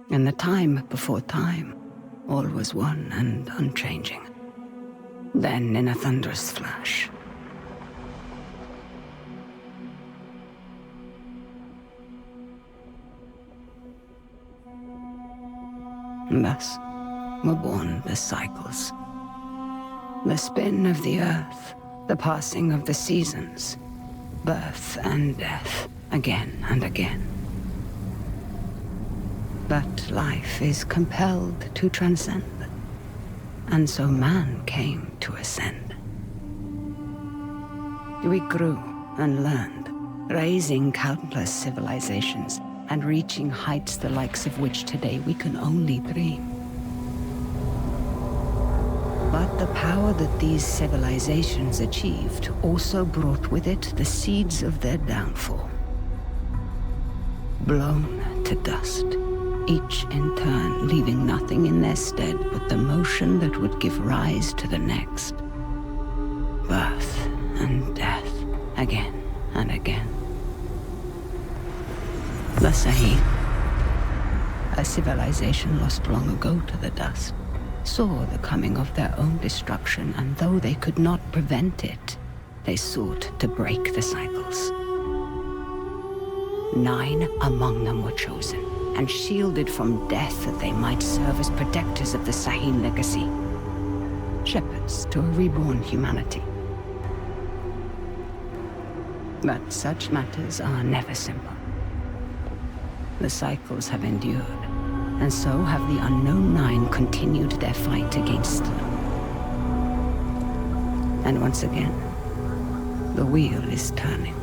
In the time before time, all was one and unchanging. Then, in a thunderous flash, thus were born the cycles. The spin of the earth, the passing of the seasons, birth and death, again and again. But life is compelled to transcend, and so man came to ascend. We grew and learned, raising countless civilizations and reaching heights the likes of which today we can only dream. But the power that these civilizations achieved also brought with it the seeds of their downfall. Blown to dust, each in turn leaving nothing in their stead but the motion that would give rise to the next. Birth and death, again and again. The Sahib, a civilization lost long ago to the dust, saw the coming of their own destruction, and though they could not prevent it, they sought to break the cycles. 9 among them were chosen, and shielded from death that they might serve as protectors of the Sahin legacy. Shepherds to a reborn humanity. But such matters are never simple. The cycles have endured, and so have the unknown 9 continued their fight against them. And once again, the wheel is turning.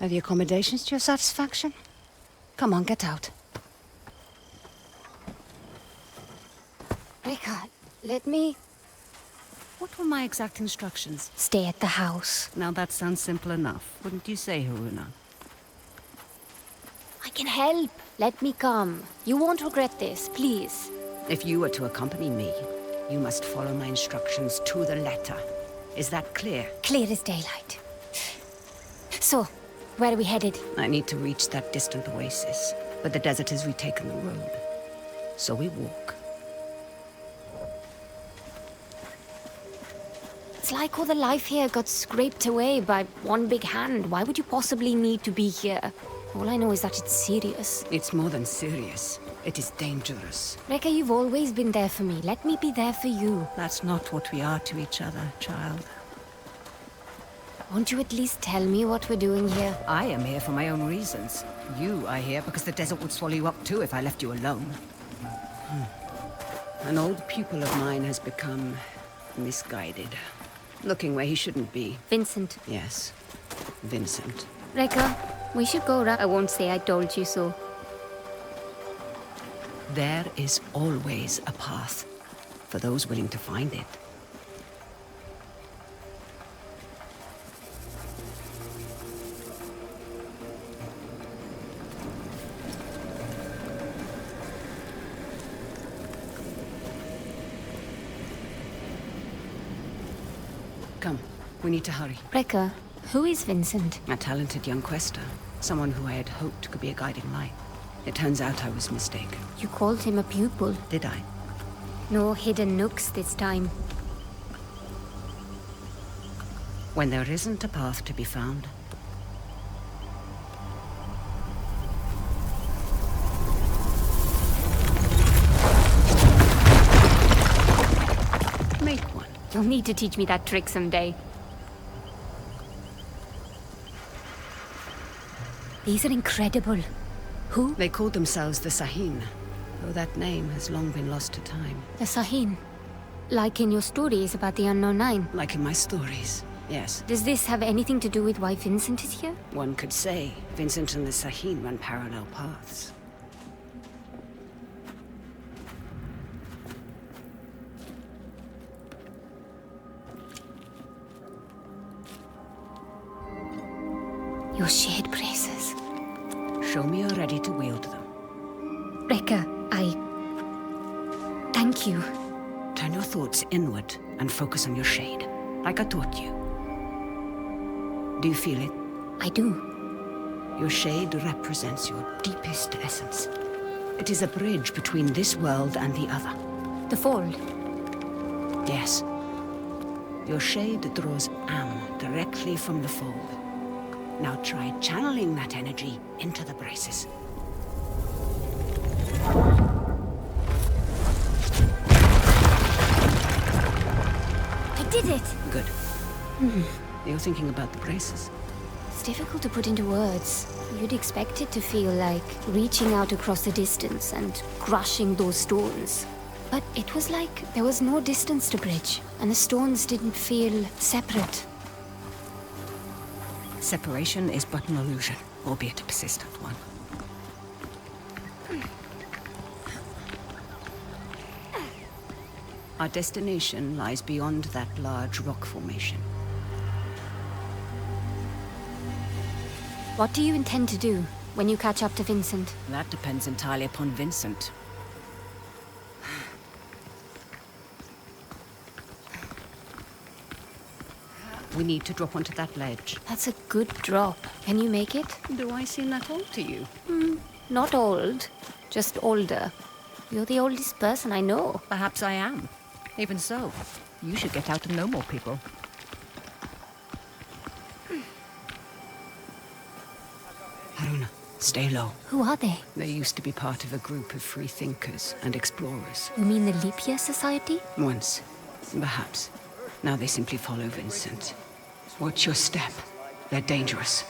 Are the accommodations to your satisfaction? Come on, get out. Rika, let me... What were my exact instructions? Stay at the house. Now that sounds simple enough, wouldn't you say, Haroona? I can help. Let me come. You won't regret this, please. If you were to accompany me, You must follow my instructions to the letter. Is that clear? Clear as daylight. So, where are we headed? I need to reach that distant oasis, but the desert has retaken the road. So we walk. It's like all the life here got scraped away by one big hand. Why would you possibly need to be here? All I know is that it's serious. It's more than serious. It is dangerous. Rekka, you've always been there for me. Let me be there for you. That's not what we are to each other, child. Won't you at least tell me what we're doing here? I am here for my own reasons. You are here because the desert would swallow you up too if I left you alone. An old pupil of mine has become misguided. Looking where he shouldn't be. Vincent. Yes, Vincent. Rekka, we should go I won't say I told you so. There is always a path for those willing to find it. Come, we need to hurry. Rekka, who is Vincent? A talented young quester. Someone who I had hoped could be a guiding light. It turns out I was mistaken. You called him a pupil. Did I? No hidden nooks this time. When there isn't a path to be found. Make one. You'll need to teach me that trick someday. These are incredible. Who? They called themselves the Sahin, though that name has long been lost to time. The Sahin. Like in your stories about the Unknown Nine. Like in my stories, yes. Does this have anything to do with why Vincent is here? One could say Vincent and the Sahin run parallel paths. Your shared braces. Show me you're ready to wield them. Rekka, thank you. Turn your thoughts inward and focus on your shade, like I taught you. Do you feel it? I do. Your shade represents your deepest essence. It is a bridge between this world and the other. The fold. Yes. Your shade draws Am directly from the fold. Now try channeling that energy into the braces. I did it! Good. You're thinking about the braces. It's difficult to put into words. You'd expect it to feel like reaching out across the distance and crushing those stones. But it was like there was no distance to bridge, and the stones didn't feel separate. Separation is but an illusion, albeit a persistent one. Our destination lies beyond that large rock formation. What do you intend to do when you catch up to Vincent? That depends entirely upon Vincent. We need to drop onto that ledge. That's a good drop. Can you make it? Do I seem that old to you? Not old, just older. You're the oldest person I know. Perhaps I am. Even so, you should get out and know more people. Haroona, stay low. Who are they? They used to be part of a group of free thinkers and explorers. You mean the Leap Year Society? Once, perhaps. Now they simply follow Vincent. Watch your step. They're dangerous.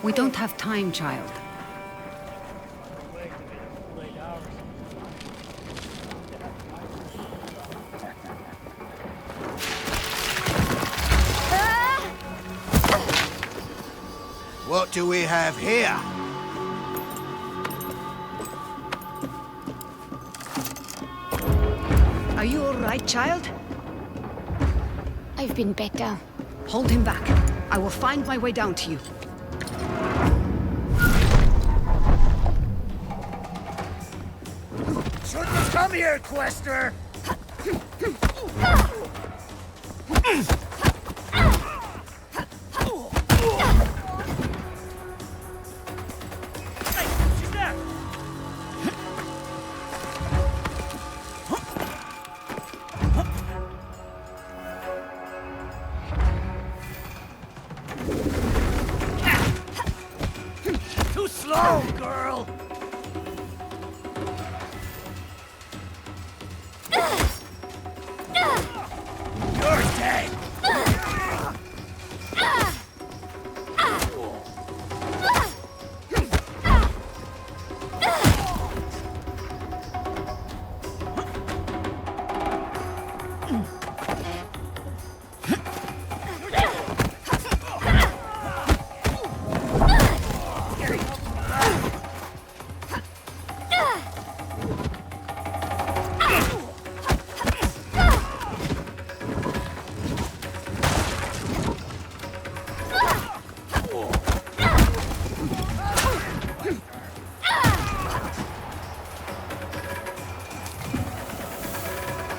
We don't have time, child. What do we have here? Are you all right, child? I've been better. Hold him back. I will find my way down to you. here, Quester! Hey, she's there! Too slow, girl! You're dead!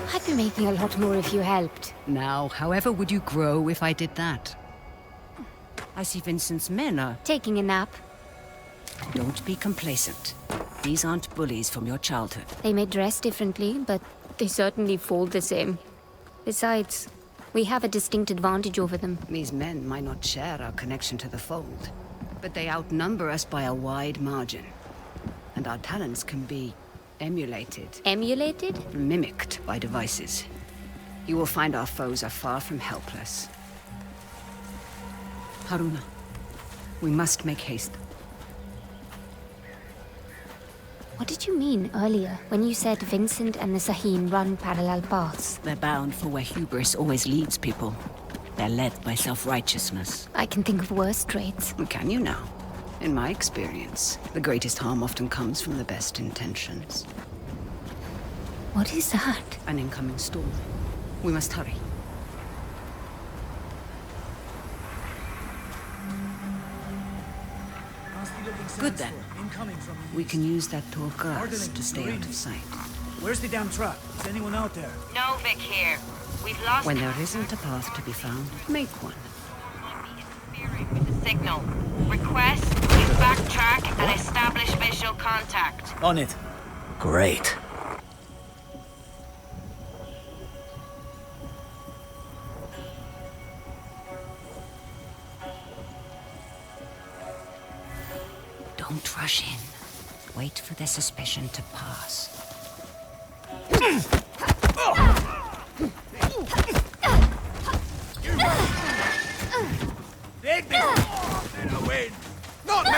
I'd be making a lot more if you helped. Now, however would you grow if I did that? I see Vincent's men are... Taking a nap. Don't be complacent. These aren't bullies from your childhood. They may dress differently, but they certainly fall the same. Besides, we have a distinct advantage over them. These men might not share our connection to the fold, but they outnumber us by a wide margin. And our talents can be emulated. Emulated? Mimicked by devices. You will find our foes are far from helpless. Haroona, we must make haste. What did you mean earlier when you said Vincent and the Saheen run parallel paths? They're bound for where hubris always leads people. They're led by self-righteousness. I can think of worse traits. Can you now? In my experience, the greatest harm often comes from the best intentions. What is that? An incoming storm. We must hurry. Good then. We can use that tall grass to stay out of sight. Where's the damn truck? Is anyone out there? Novik here. We've lost When there isn't a path to be found, make one. interfering with the signal. Request you backtrack and establish visual contact. On it. Great. Don't rush in. Wait for their suspicion to pass. Take this! In the wind! Not me!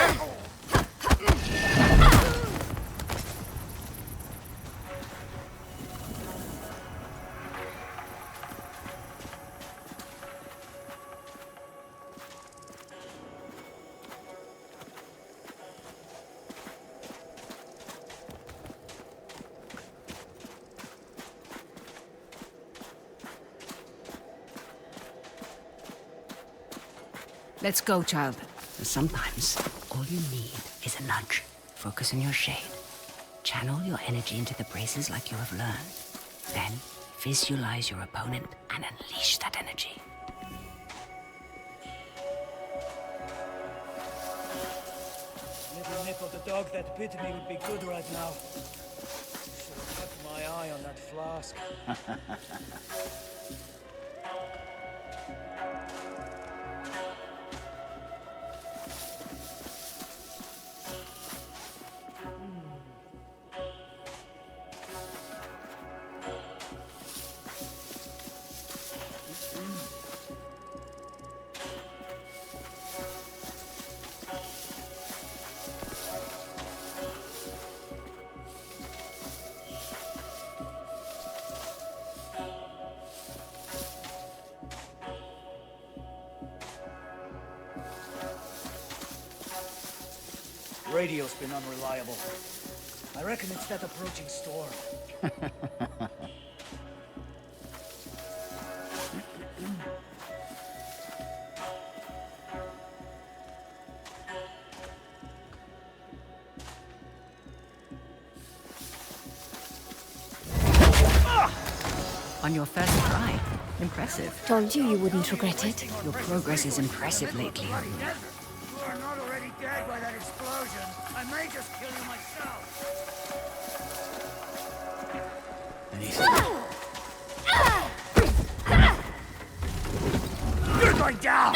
Let's go, child. Sometimes, all you need is a nudge. Focus on your shade. Channel your energy into the braces like you have learned. Then, visualize your opponent and unleash that energy. Little nip of the dog that bit me would be good right now. Should have kept my eye on that flask. Radio's been unreliable. I reckon it's that approaching storm. On your first try. Impressive. Told you you wouldn't regret it. Your progress is impressive lately, Haroona. You are not already dead by that explosion. I may just kill you myself. You're going down!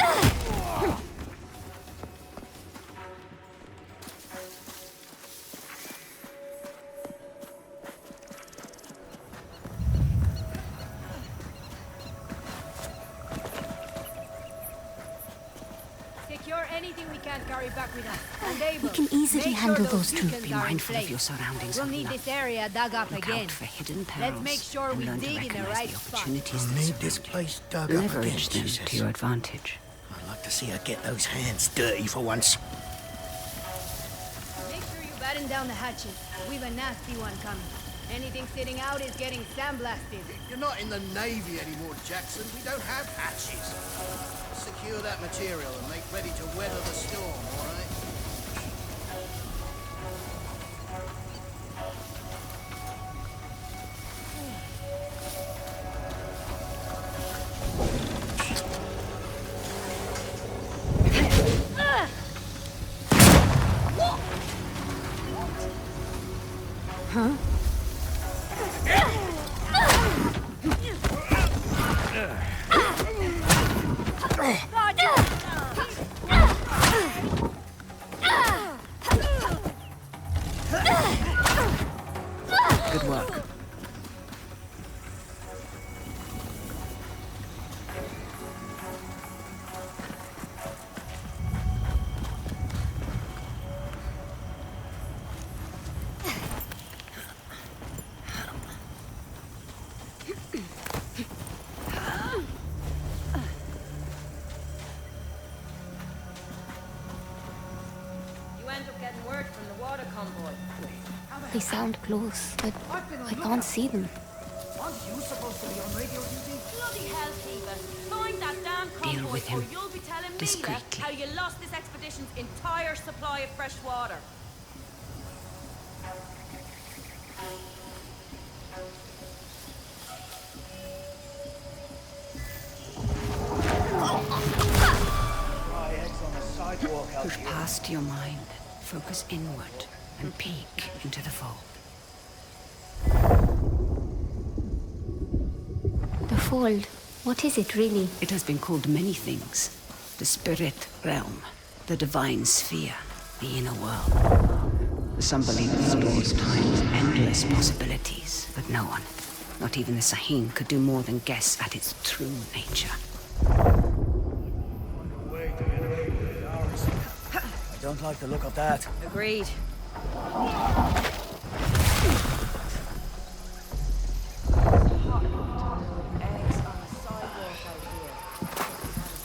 Secure anything we can carry back with us. And Abel, We can easily make handle sure those two. beacons Be are in mindful of place. your surroundings. We'll need Haroona. this area dug up Look again. out for hidden perils. Let's make sure and we learn to dig in the recognize right the spot. opportunities We'll that need this surround place you. dug up again, Leverage them Jesus. to your advantage. I'd like to see her get those hands dirty for once. Make sure you batten down the hatches. We've a nasty one coming. Anything sitting out is getting sandblasted. You're not in the Navy anymore, Jackson. We don't have hatches. Secure that material and make ready to weather the storm, all right? Good work. You end up getting word from the water convoy. They sound close, but I can't see them. Aren't you supposed to be on radio duty? Bloody hell, Kiva. Find that damn Deal convoy with him or you'll be telling me discreetly. how you lost this expedition's entire supply of fresh water. Dry eggs on the sidewalk out Push here. past your mind. Focus inward and peek into the fold. The fold. What is it really? It has been called many things. The spirit realm, the divine sphere, the inner world. Some believe it stores time's endless possibilities, but no one, not even the Sahim, could do more than guess at its true nature. I don't like the look of that. Agreed. Eggs on the sidewalk out here.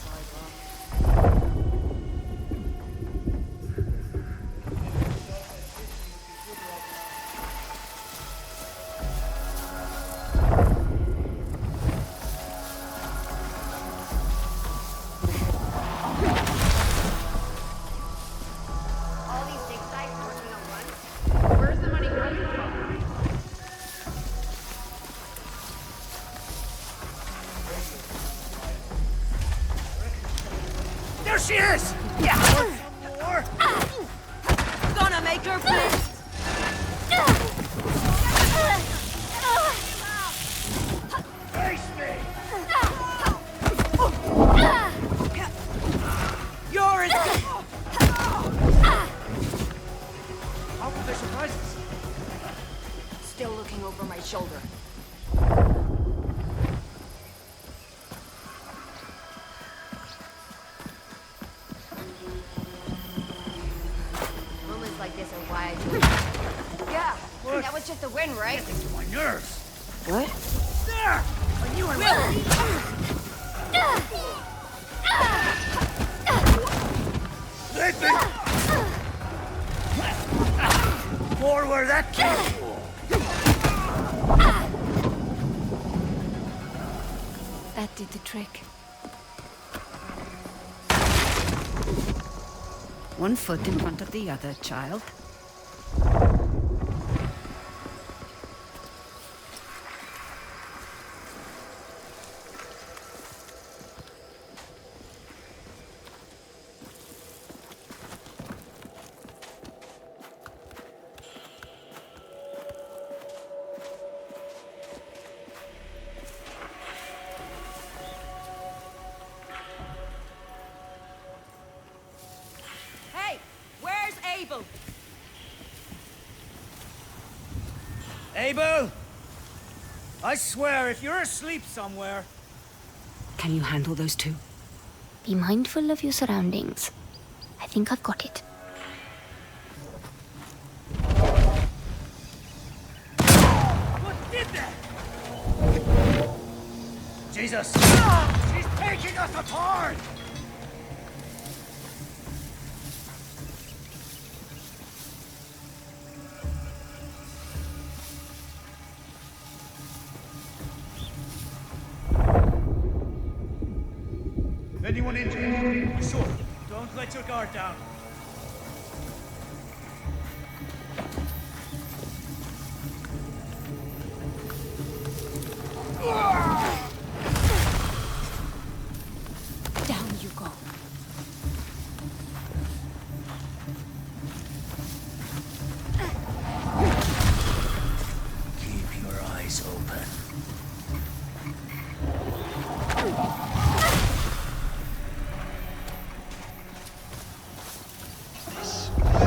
All these dig sites working on one? Where's the money coming from? There she is! Yeah! More! Gonna make her blitz! Face me! You're as How could they surprise us? Still looking over my shoulder. Moments like this are why I do it. Yeah, that was just a win, right? Getting to my nerves. What? There! I knew I Let me! More where that came from. That did the trick. One foot in front of the other, child. Abel! I swear, if you're asleep somewhere... Can you handle those two? Be mindful of your surroundings. I think I've got it. What did that? Jesus! Ah, she's taking us apart! Anyone injured? Sure. Don't let your guard down. Down you go. Keep your eyes open.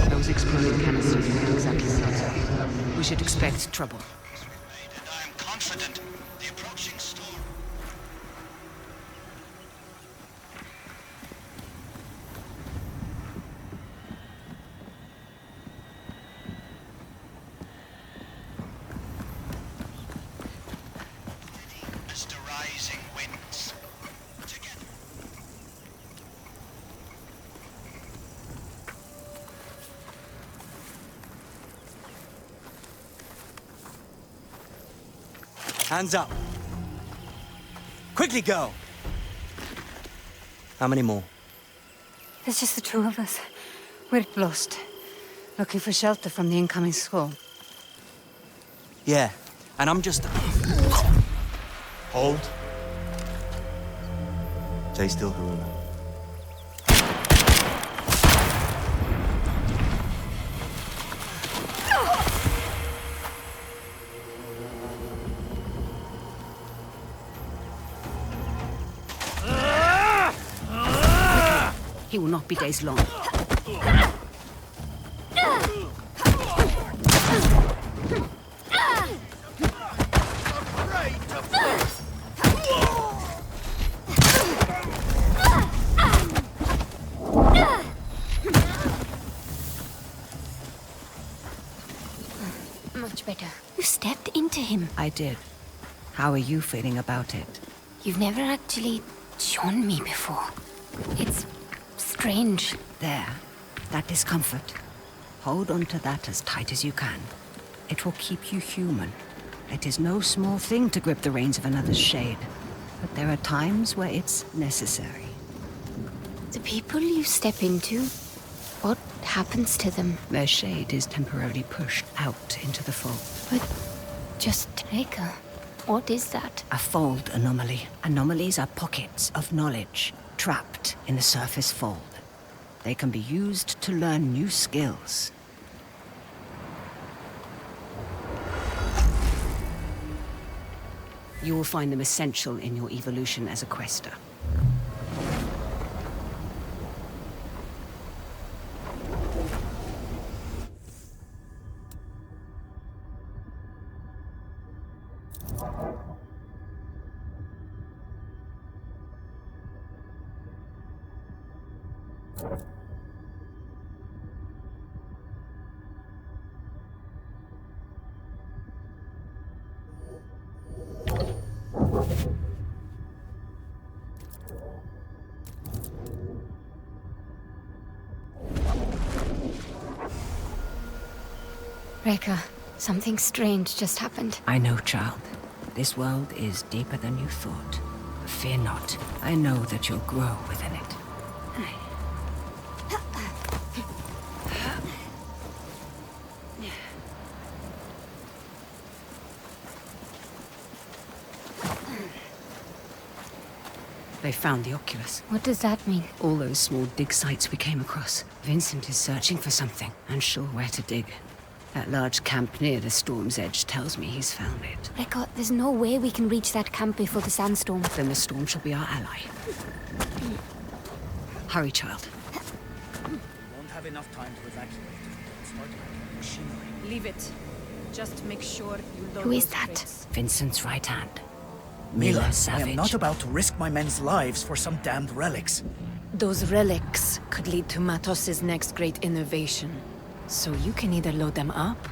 Those exploded canisters make exactly sense. We should expect trouble. And I am confident the approaching storm. As the rising winds. Together. Hands up. Quickly go. How many more? There's just the two of us. We're lost. Looking for shelter from the incoming squall. Yeah, and I'm just... Hold. Stay still, Haroona. He will not be days long. Much better. You stepped into him. I did. How are you feeling about it? You've never actually shown me before. It's strange. There. That discomfort. Hold on to that as tight as you can. It will keep you human. It is no small thing to grip the reins of another's shade. But there are times where it's necessary. The people you step into, what happens to them? Their shade is temporarily pushed out into the fold. But just Reka, what is that? A fold anomaly. Anomalies are pockets of knowledge trapped in the surface fold. They can be used to learn new skills. You will find them essential in your evolution as a quester. Reka, something strange just happened. I know, child. This world is deeper than you thought. Fear not. I know that you'll grow within it. They found the Oculus. What does that mean? All those small dig sites we came across. Vincent is searching for something, unsure where to dig. That large camp near the storm's edge tells me he's found it. Reka, there's no way we can reach that camp before the sandstorm. Then the storm shall be our ally. Hurry, child. We won't have enough time to evacuate. Start machinery. Leave it. Just make sure you load Who is those that? crates. Vincent's right hand. Mila, I Savage. am not about to risk my men's lives for some damned relics. Those relics could lead to Matos's next great innovation. So you can either load them up,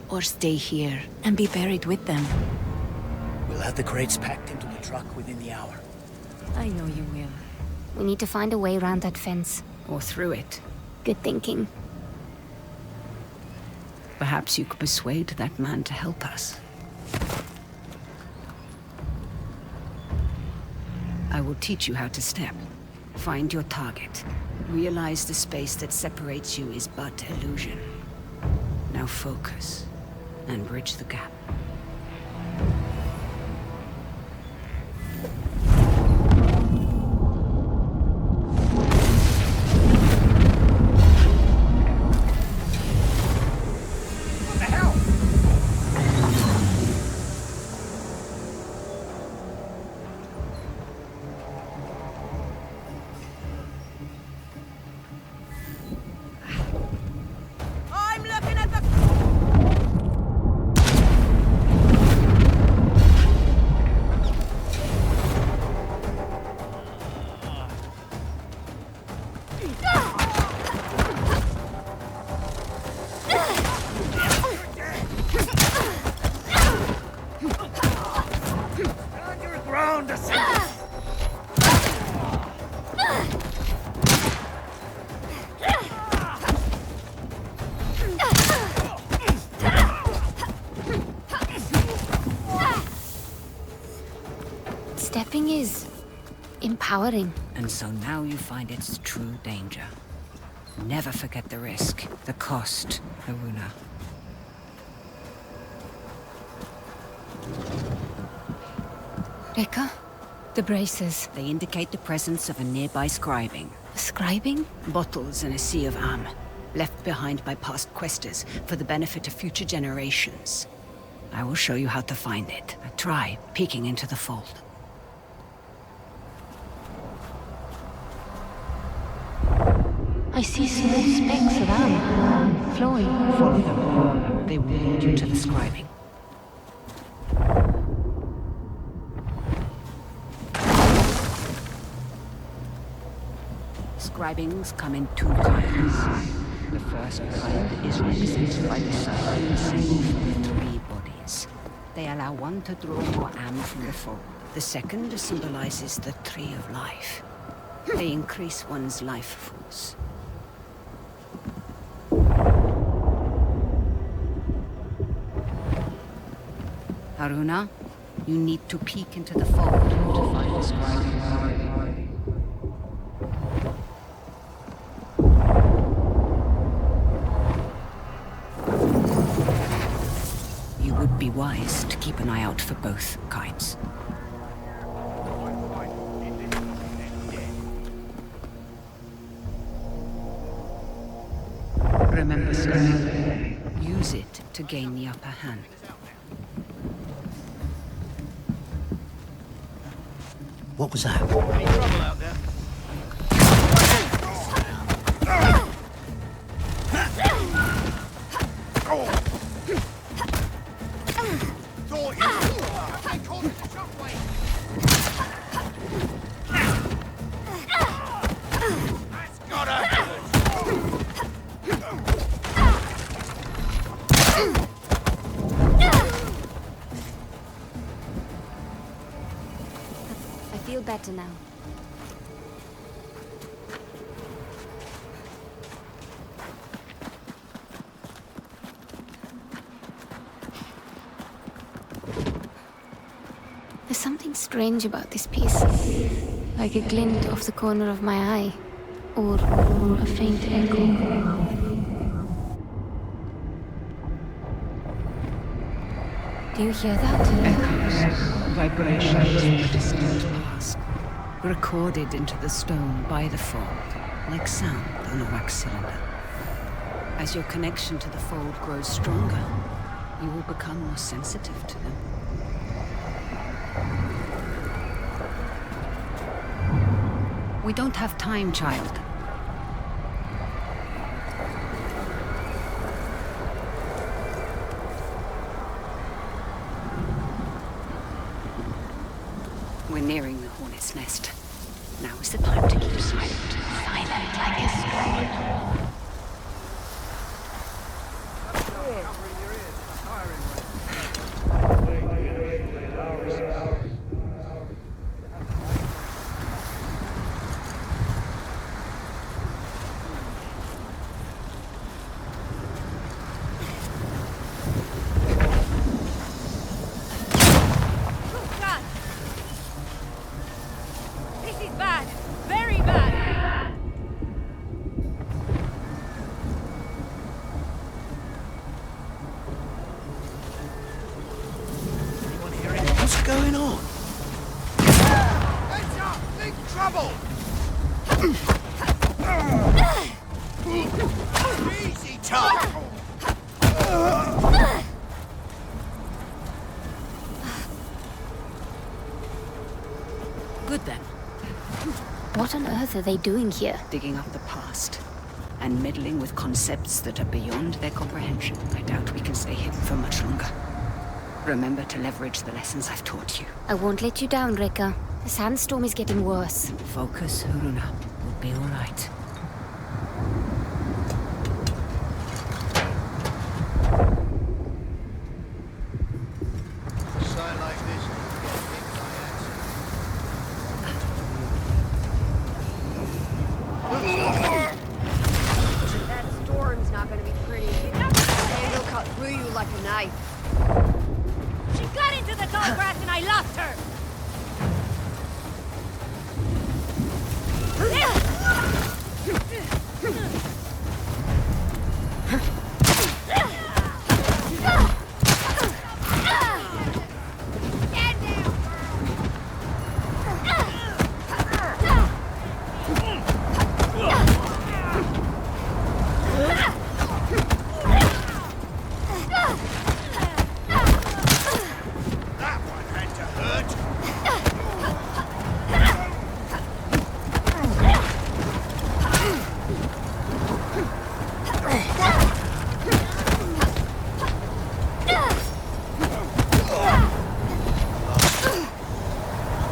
or stay here and be buried with them. We'll have the crates packed into the truck within the hour. I know you will. We need to find a way around that fence. Or through it. Good thinking. Perhaps you could persuade that man to help us. I will teach you how to step. Find your target. Realize the space that separates you is but illusion. Now focus, and bridge the gap. I'm looking at the... Stand your ground, Stepping is empowering. And so now you find its true danger. Never forget the risk, the cost, Haroona. Rekka? The braces. They indicate the presence of a nearby scribing. Scribing? Bottles in a sea of am, left behind by past questers for the benefit of future generations. I will show you how to find it. Try peeking into the fold. I see small specks of am flowing. Follow them. They will lead you to the scribing. Scribings come in two kinds. The first kind is represented by the supreme symbol of 3 bodies. They allow one to draw more am from the fold. The second symbolizes the tree of life. They increase one's life force. Haroona, you need to peek into the fold to find the scribing. You would be wise to keep an eye out for both kinds. Remember, sir, use it to gain the upper hand. What was that? Any trouble out there? Thought you... They called it the shockwave. That's gotta hurt. I feel better now. There's something strange about this piece. Like a glint off the corner of my eye. Or a faint echo. Do you hear that? Echoes, vibrations from the distant past, recorded into the stone by the fold, like sound on a wax cylinder. As your connection to the fold grows stronger, you will become more sensitive to them. We don't have time, child. nearing the hornet's nest. Now is the time to keep silent. Silent like a stone. What's going on? Heads up! Big trouble! Easy, tough! Good then. What on earth are they doing here? Digging up the past and meddling with concepts that are beyond their comprehension. I doubt we can stay hidden for much longer. Remember to leverage the lessons I've taught you. I won't let you down, Rekka. The sandstorm is getting worse. Focus, Haroona. We'll be all right. A sight like this, you get hit by accident. That storm's not gonna be pretty. It'll cut through you like a knife. She got into the tall grass and I lost her! That one had to hurt.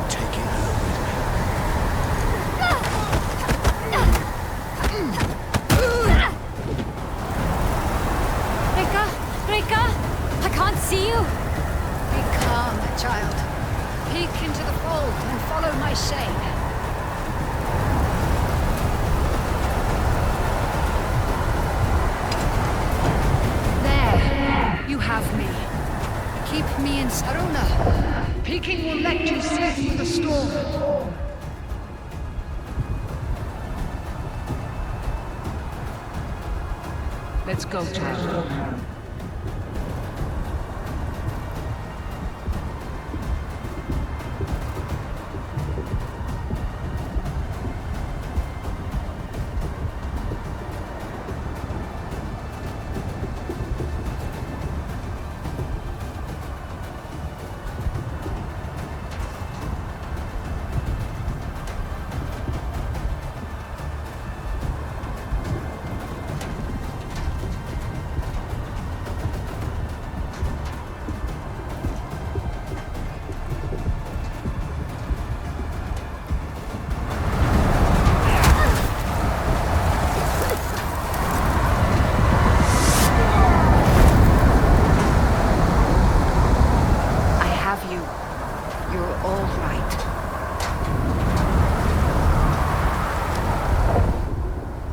Taking her with me. Rekka! Rekka! I can't see you! Be calm, child. Peek into the fold and follow my shade. There. You have me. Keep me in Haroona. Peeking will let you see through the storm. Let's go, child.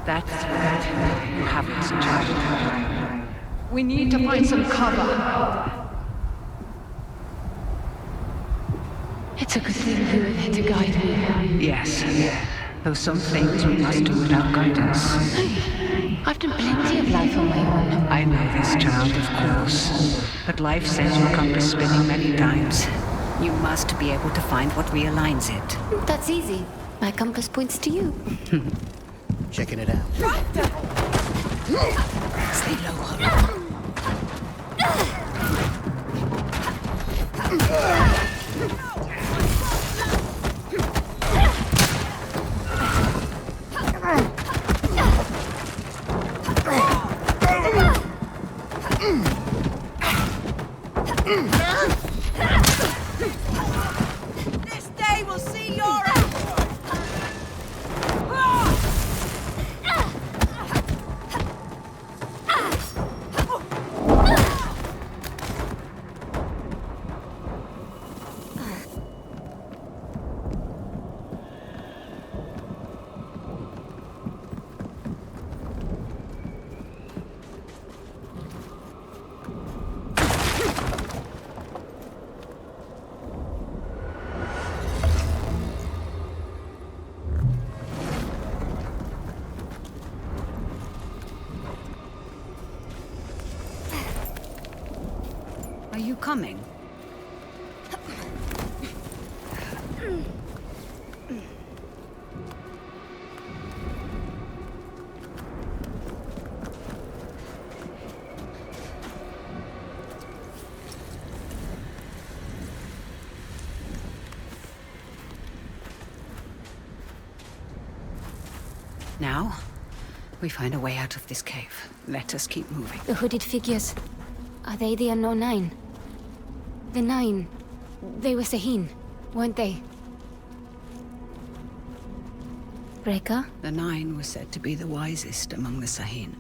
That's right. You have us, child. We need to find some cover. It's a good thing you were there to guide me. Yes. Though some things we must do without guidance. I've done plenty of life on my own. I know this, child, of course. But life sends your compass spinning many times. You must be able to find what realigns it. That's easy. My compass points to you. Checking it out. Stay low, Haroona. This day will I'll see your... Are you coming? Now, we find a way out of this cave. Let us keep moving. The hooded figures. Are they the unknown nine? The nine. They were Sahin, weren't they? Reka? The nine were said to be the wisest among the Sahin,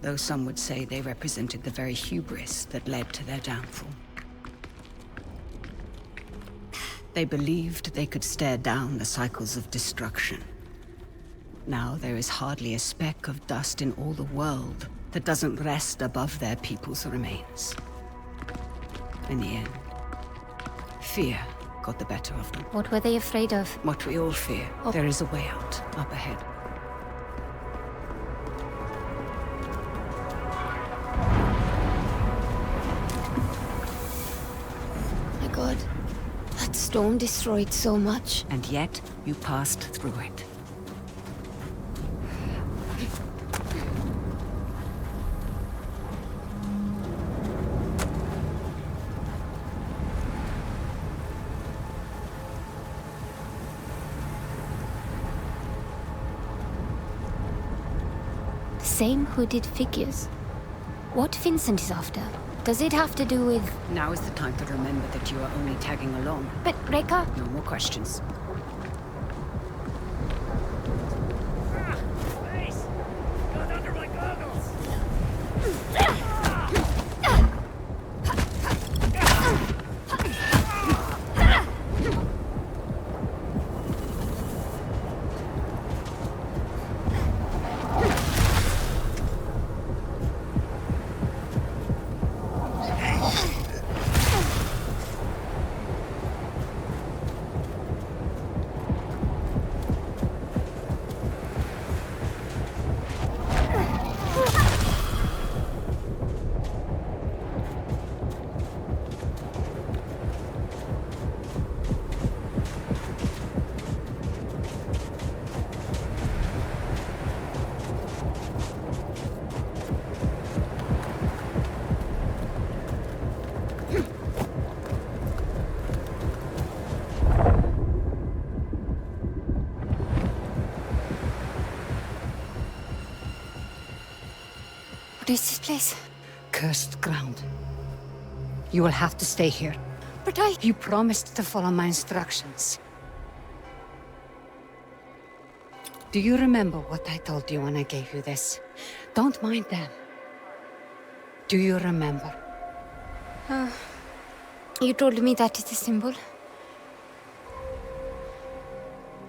though some would say they represented the very hubris that led to their downfall. They believed they could stare down the cycles of destruction. Now there is hardly a speck of dust in all the world that doesn't rest above their people's remains. In the end, fear got the better of them. What were they afraid of? What we all fear. Oh. There is a way out, up ahead. My God. That storm destroyed so much. And yet, you passed through it. Same hooded figures. What Vincent is after? Does it have to do with... Now is the time to remember that you are only tagging along. But Reka? No more questions. Face! Got under my goggles! What is this place? Cursed ground. You will have to stay here. But I... You promised to follow my instructions. Do you remember what I told you when I gave you this? Don't mind them. Do you remember? You told me that is a symbol.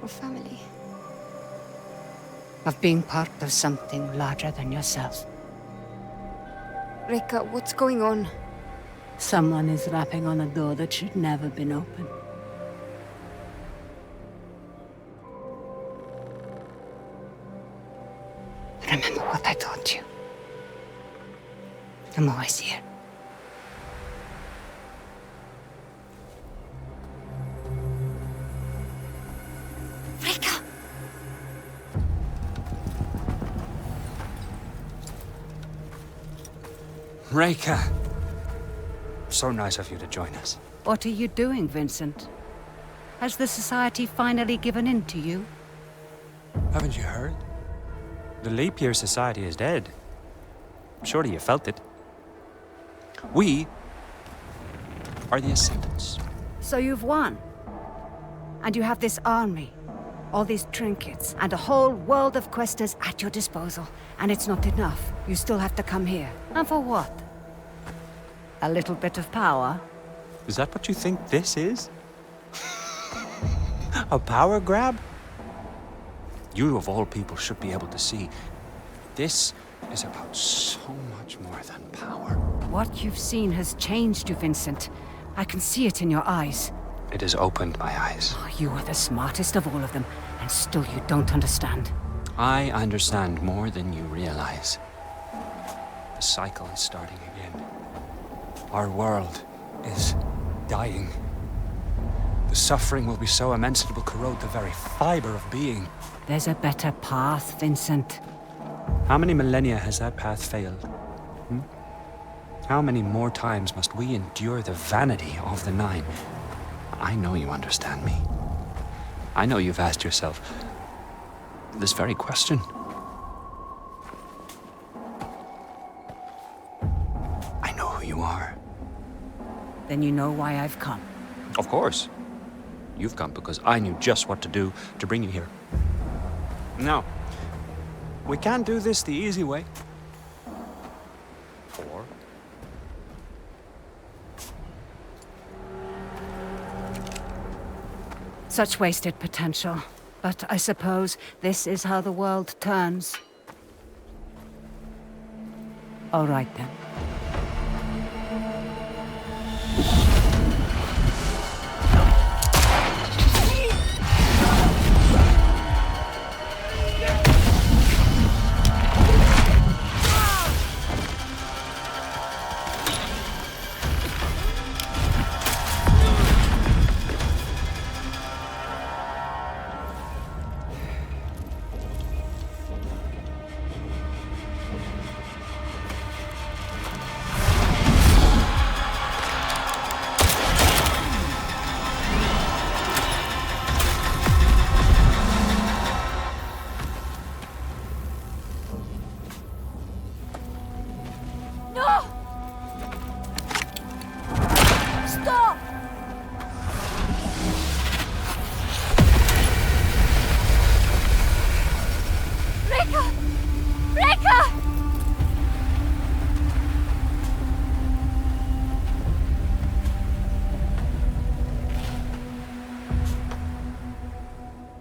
Of family. Of being part of something larger than yourself. Reka, what's going on? Someone is rapping on a door that should never been opened. Remember what I taught you. I'm always here. Reka! Reka! So nice of you to join us. What are you doing, Vincent? Has the Society finally given in to you? Haven't you heard? The Leap Year Society is dead. Surely you felt it. We are the Ascendants. So you've won. And you have this army, all these trinkets, and a whole world of questers at your disposal. And it's not enough. You still have to come here. And for what? A little bit of power? Is that what you think this is? A power grab? You, of all people, should be able to see. This is about so much more than power. What you've seen has changed you, Vincent. I can see it in your eyes. It has opened my eyes. Oh, you are the smartest of all of them, and still you don't understand. I understand more than you realize. The cycle is starting again. Our world is dying. The suffering will be so immense it will corrode the very fiber of being. There's a better path, Vincent. How many millennia has that path failed? How many more times must we endure the vanity of the Nine? I know you understand me. I know you've asked yourself this very question. I know who you are. Then you know why I've come. Of course. You've come because I knew just what to do to bring you here. Now, we can't do this the easy way. Or... Such wasted potential. But I suppose this is how the world turns. All right then.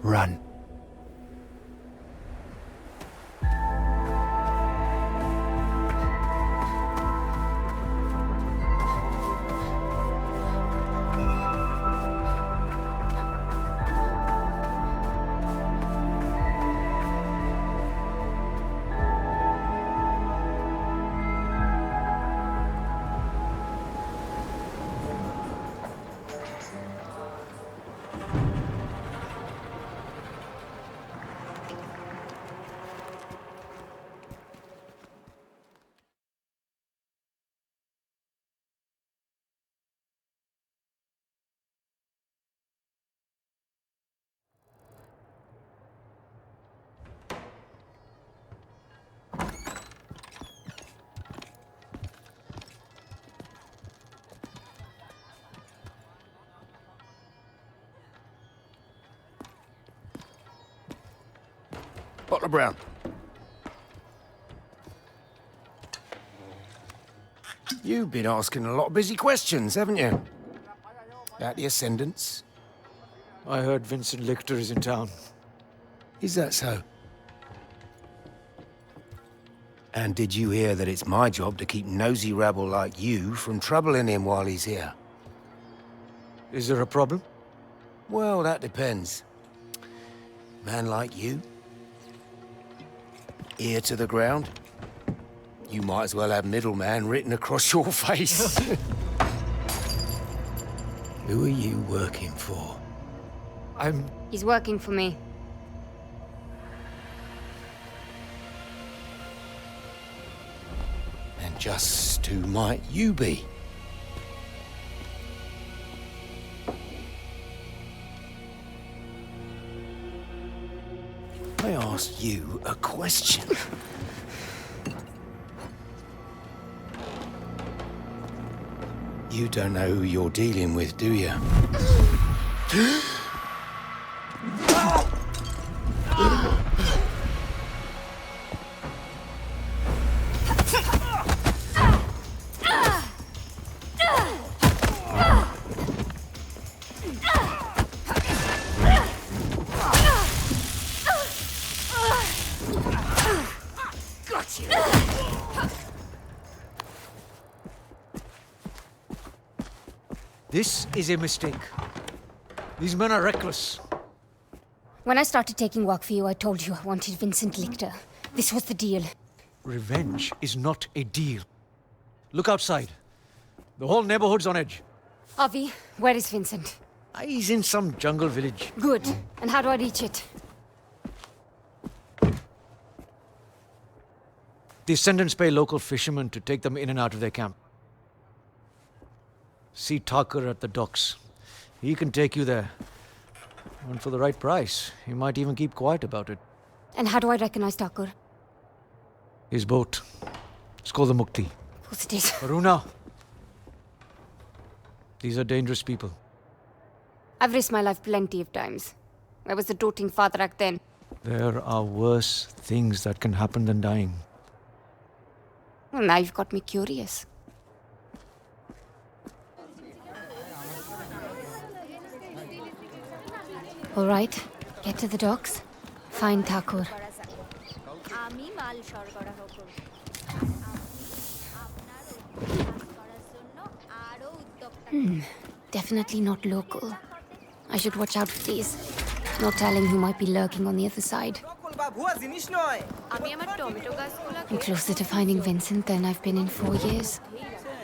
Run. Bottle of brown. You've been asking a lot of busy questions, haven't you? About the Ascendants? I heard Vincent Lichter is in town. Is that so? And did you hear that it's my job to keep nosy rabble like you from troubling him while he's here? Is there a problem? Well, that depends. Man like you, ear to the ground, you might as well have middleman written across your face. Who are you working for? He's working for me. And just who might you be? I asked you a question. You don't know who you're dealing with, do you? This is a mistake. These men are reckless. When I started taking work for you, I told you I wanted Vincent Lichter. This was the deal. Revenge is not a deal. Look outside. The whole neighborhood's on edge. Avi, where is Vincent? He's in some jungle village. Good. And how do I reach it? The Ascendants pay local fishermen to take them in and out of their camp. See Tucker at the docks. He can take you there. And for the right price, he might even keep quiet about it. And how do I recognize Thakur? His boat. It's called the Mukti. Of course it is. Haroona. These are dangerous people. I've risked my life plenty of times. I was a doting father back then. There are worse things that can happen than dying. Well, now you've got me curious. All right, get to the docks. Find Thakur. Definitely not local. I should watch out for these. No telling who might be lurking on the other side. I'm closer to finding Vincent than I've been in 4 years.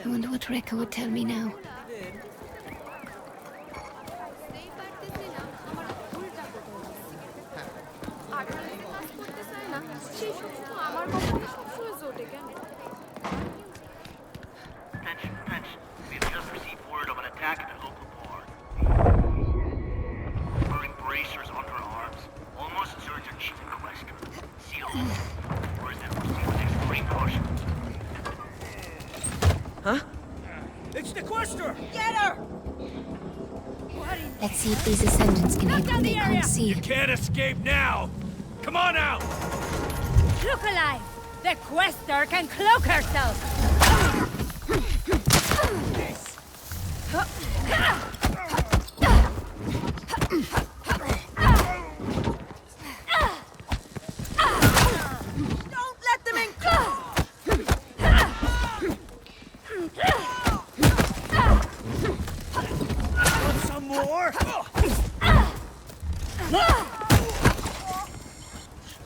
I wonder what Rekha would tell me now. Attention. We have just received word of an attack at a local bar. Wearing bracers under arms. Almost certain chief Quester. Sealed. Whereas that proceed with extreme caution. Huh? It's the Quester! Get her! Let's see if these Ascendants can hit when they can't see. You can't escape now! Come on out! Look alive! The Quester can cloak herself! Don't let them in! Want some more?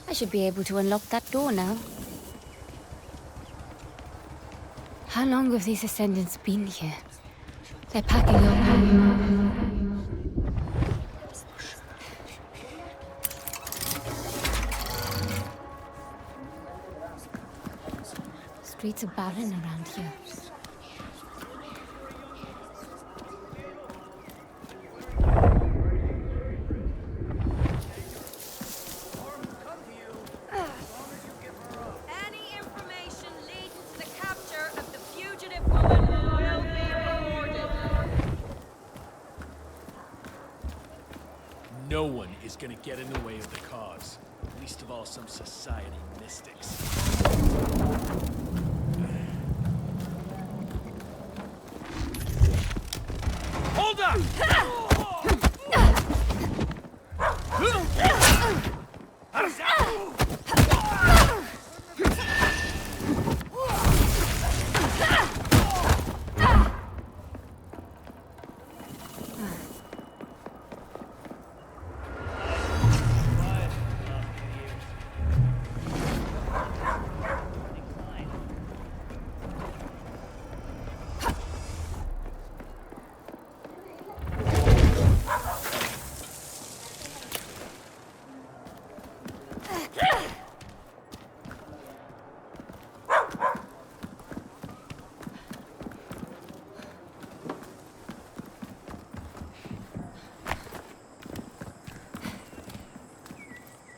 I should be able to unlock that door now. How long have these Ascendants been here? They're packing up. Streets are barren around here. Any information leading to the capture of the fugitive woman will be reported. No one is gonna get in the way of the cause. Least of all some society mystics. Hold up!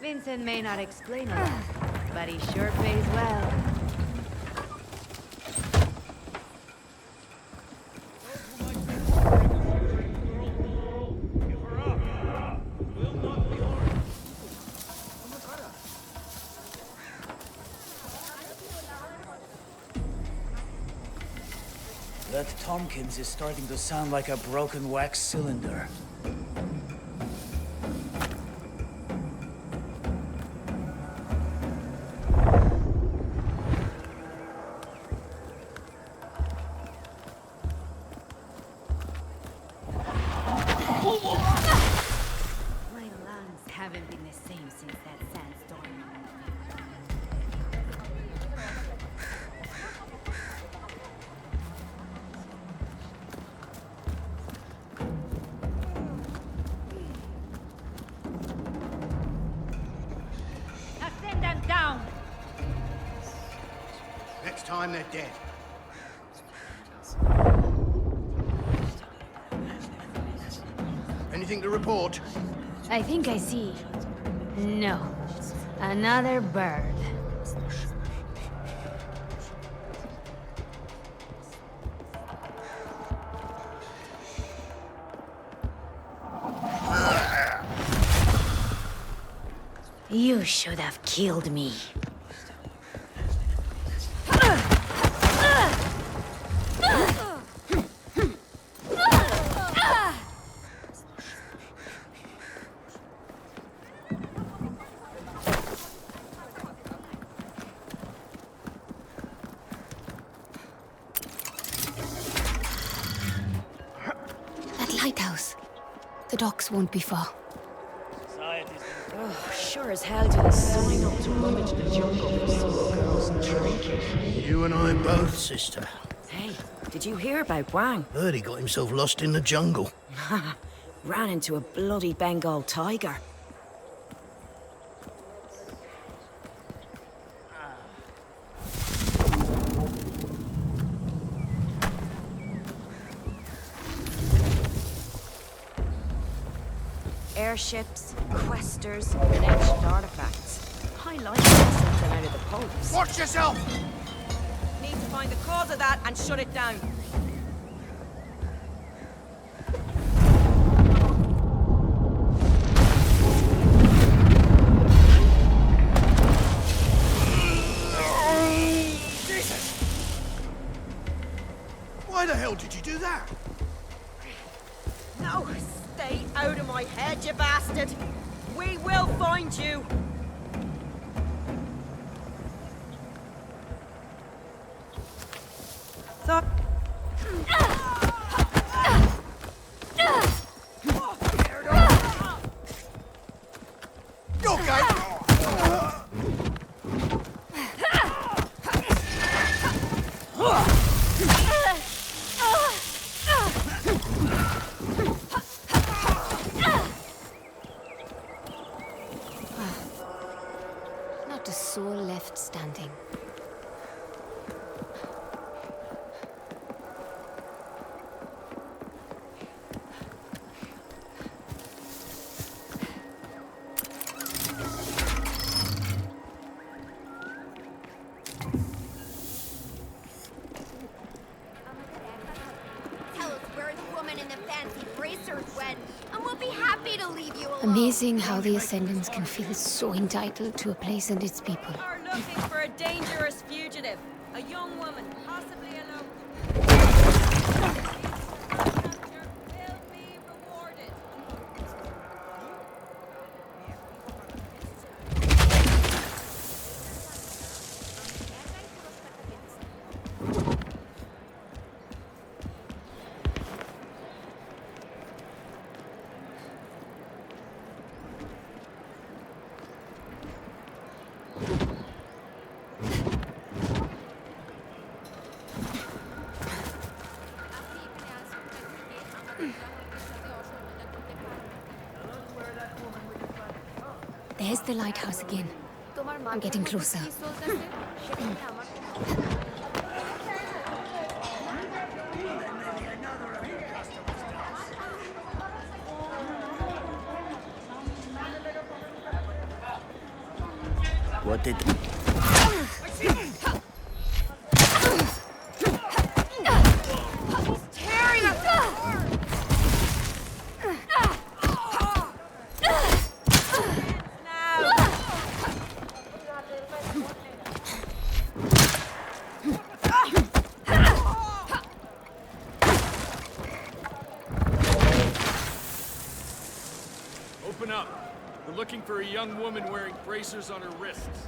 Vincent may not explain a lot, but he sure pays well. That Tompkins is starting to sound like a broken wax cylinder. time they're dead. Anything to report? I think I see. No. Another bird. You should have killed me. That lighthouse. The docks won't be far. Oh, sure as hell didn't sign up to rummage the jungle for some girl's trinket. You and I both, sister. Hey, did you hear about Wang? Heard he got himself lost in the jungle. Ran into a bloody Bengal tiger. Airships, questers, and ancient artifacts. I like something out of the popes. Watch yourself! Need to find the cause of that and shut it down. Jesus! Why the hell did you do that? No, stay out of my head, you bastard! We will find you! Not a soul left standing. Tell us where the woman in the fancy bracers went, and we'll be happy to leave you alone. Amazing how the Ascendants can feel so entitled to a place and its people. Are looking for a dangerous fugitive. A young woman, possibly alone. Will be rewarded. There's the lighthouse again. I'm getting closer. What did... Open up. We're looking for a young woman wearing bracers on her wrists.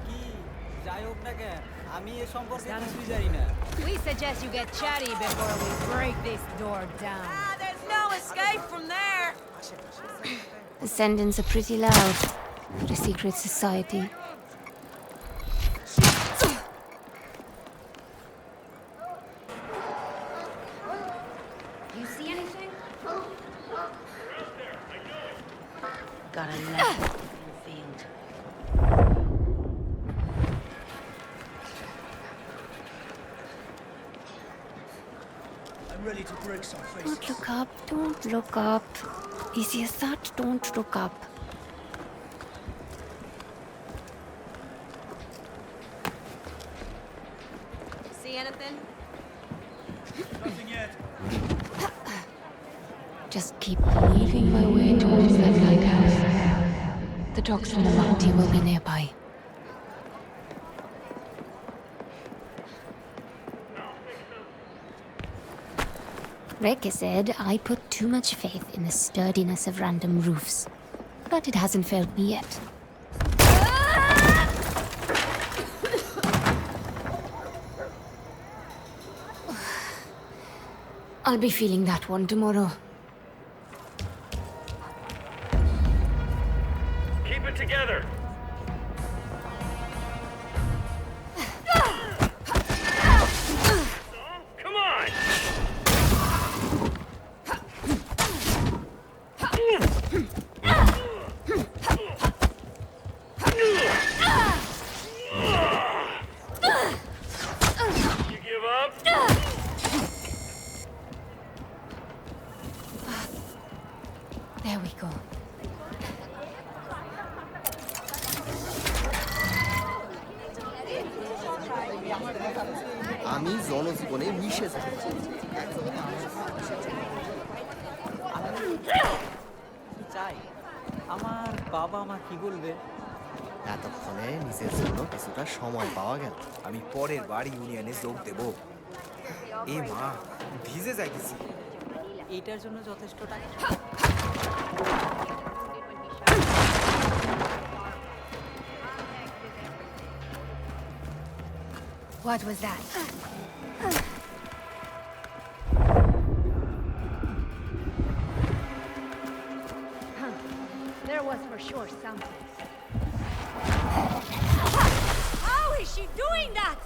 We suggest you get chatty before we break this door down. There's no escape from there! Ascendants are pretty loud for a secret society. You see anything? Got a left in the field. I'm ready to break some faces. Don't look up. Don't look up. Easy as that. Don't look up. See anything? Nothing yet. Just keep weaving my way towards that lighthouse. The docks from the mountain will be nearby. Reke said I put too much faith in the sturdiness of random roofs. But it hasn't failed me yet. I'll be feeling that one tomorrow. Keep it together. Come on. You give up? There we go. আমি জনজীবনে মিশে যাই। চাই আমার বাবা মা কি বলবে? এতক্ষণে নিজের জন্য কিছুটা সময় পাওয়া গেল। আমি পরের বার ইউনিয়নে যোগ দেব। এ মা, ভিজে যাইতেছি। এটার জন্য যথেষ্ট টাকা। What was that? There was for sure something. How is she doing that?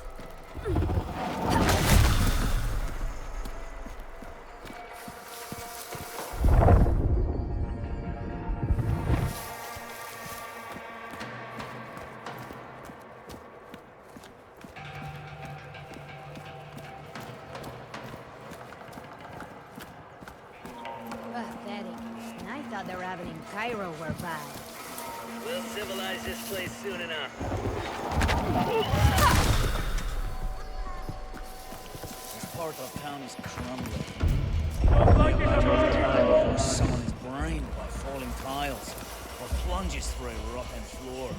Pathetic. And I thought the rabbit in Cairo were bad. We'll civilize this place soon enough. This part of town is crumbling. Before someone is brained by falling tiles or plunges through a rotten floor.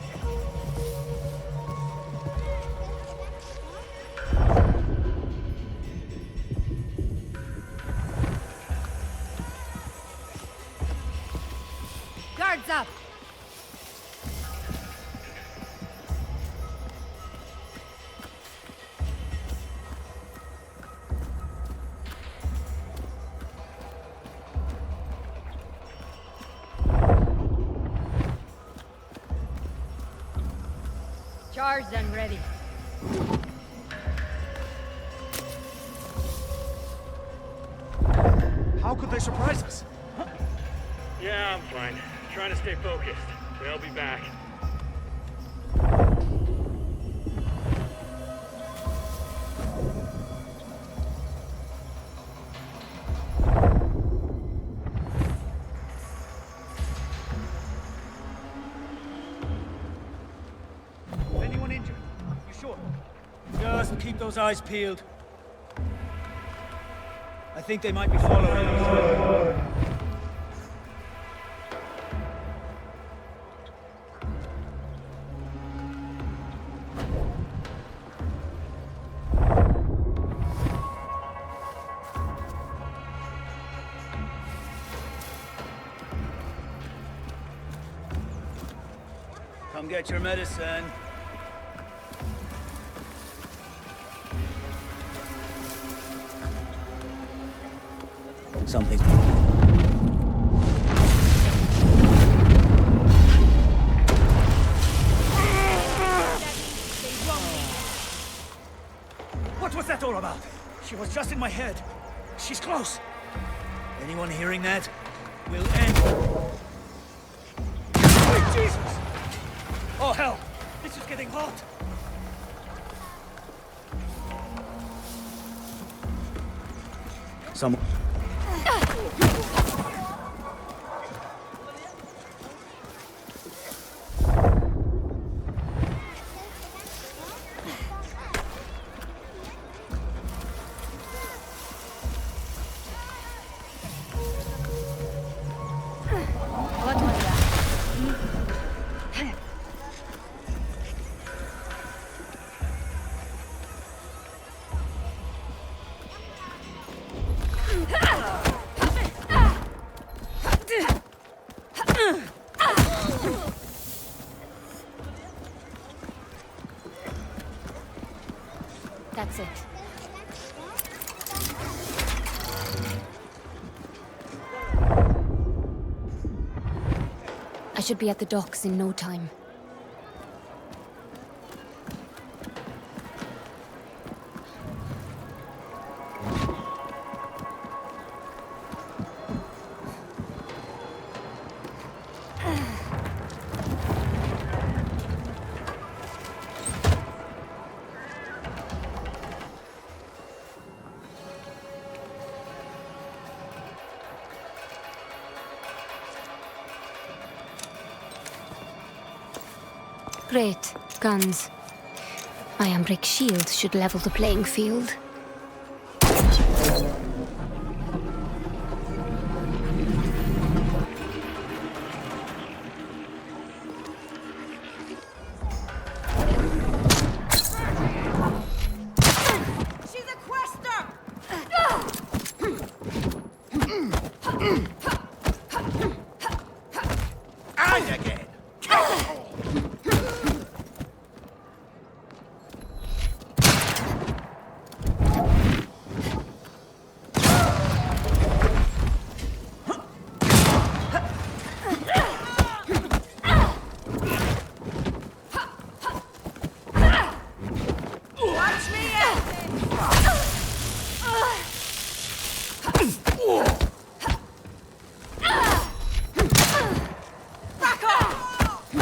Guards up! Charged and ready. How could they surprise us? Yeah, I'm fine. Trying to stay focused. They'll be back. Anyone injured? You sure? Just keep those eyes peeled. I think they might be following us. Come get your medicine. Something. What was that all about? She was just in my head. She's close. Anyone hearing that? Will end. Sweet Jesus! Oh hell! This is getting hot! Some. That's it. I should be at the docks in no time. Great. Guns. My unbreak shield should level the playing field. She's a quester! And again! Watch me Back off!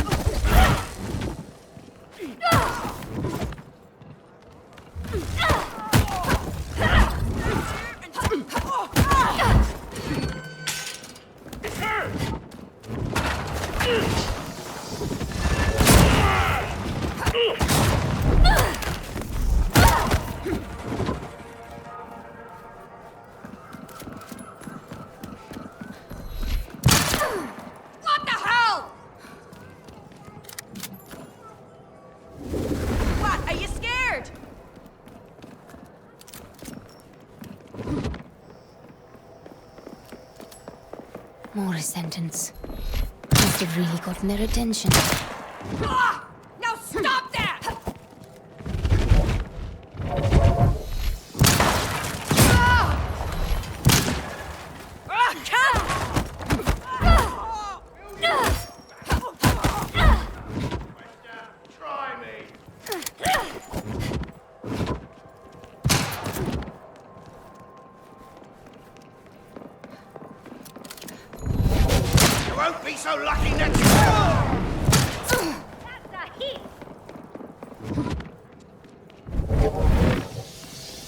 What the hell? What? Are you scared? More sentence. Must have really gotten their attention. Ah! Now stop that! Try me! You won't be so lucky next time!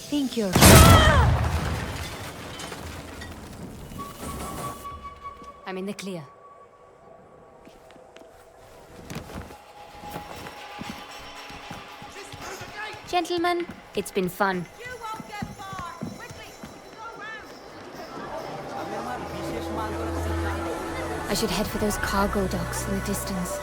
Think you're... I'm in the clear. Gentlemen, it's been fun. You won't get far! Quickly! Go around! I should head for those cargo docks in the distance.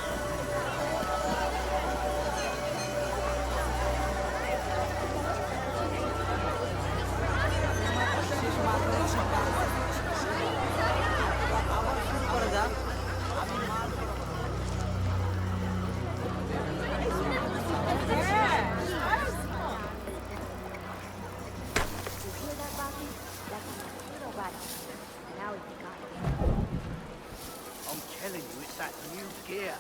I'm telling you, it's that new gear.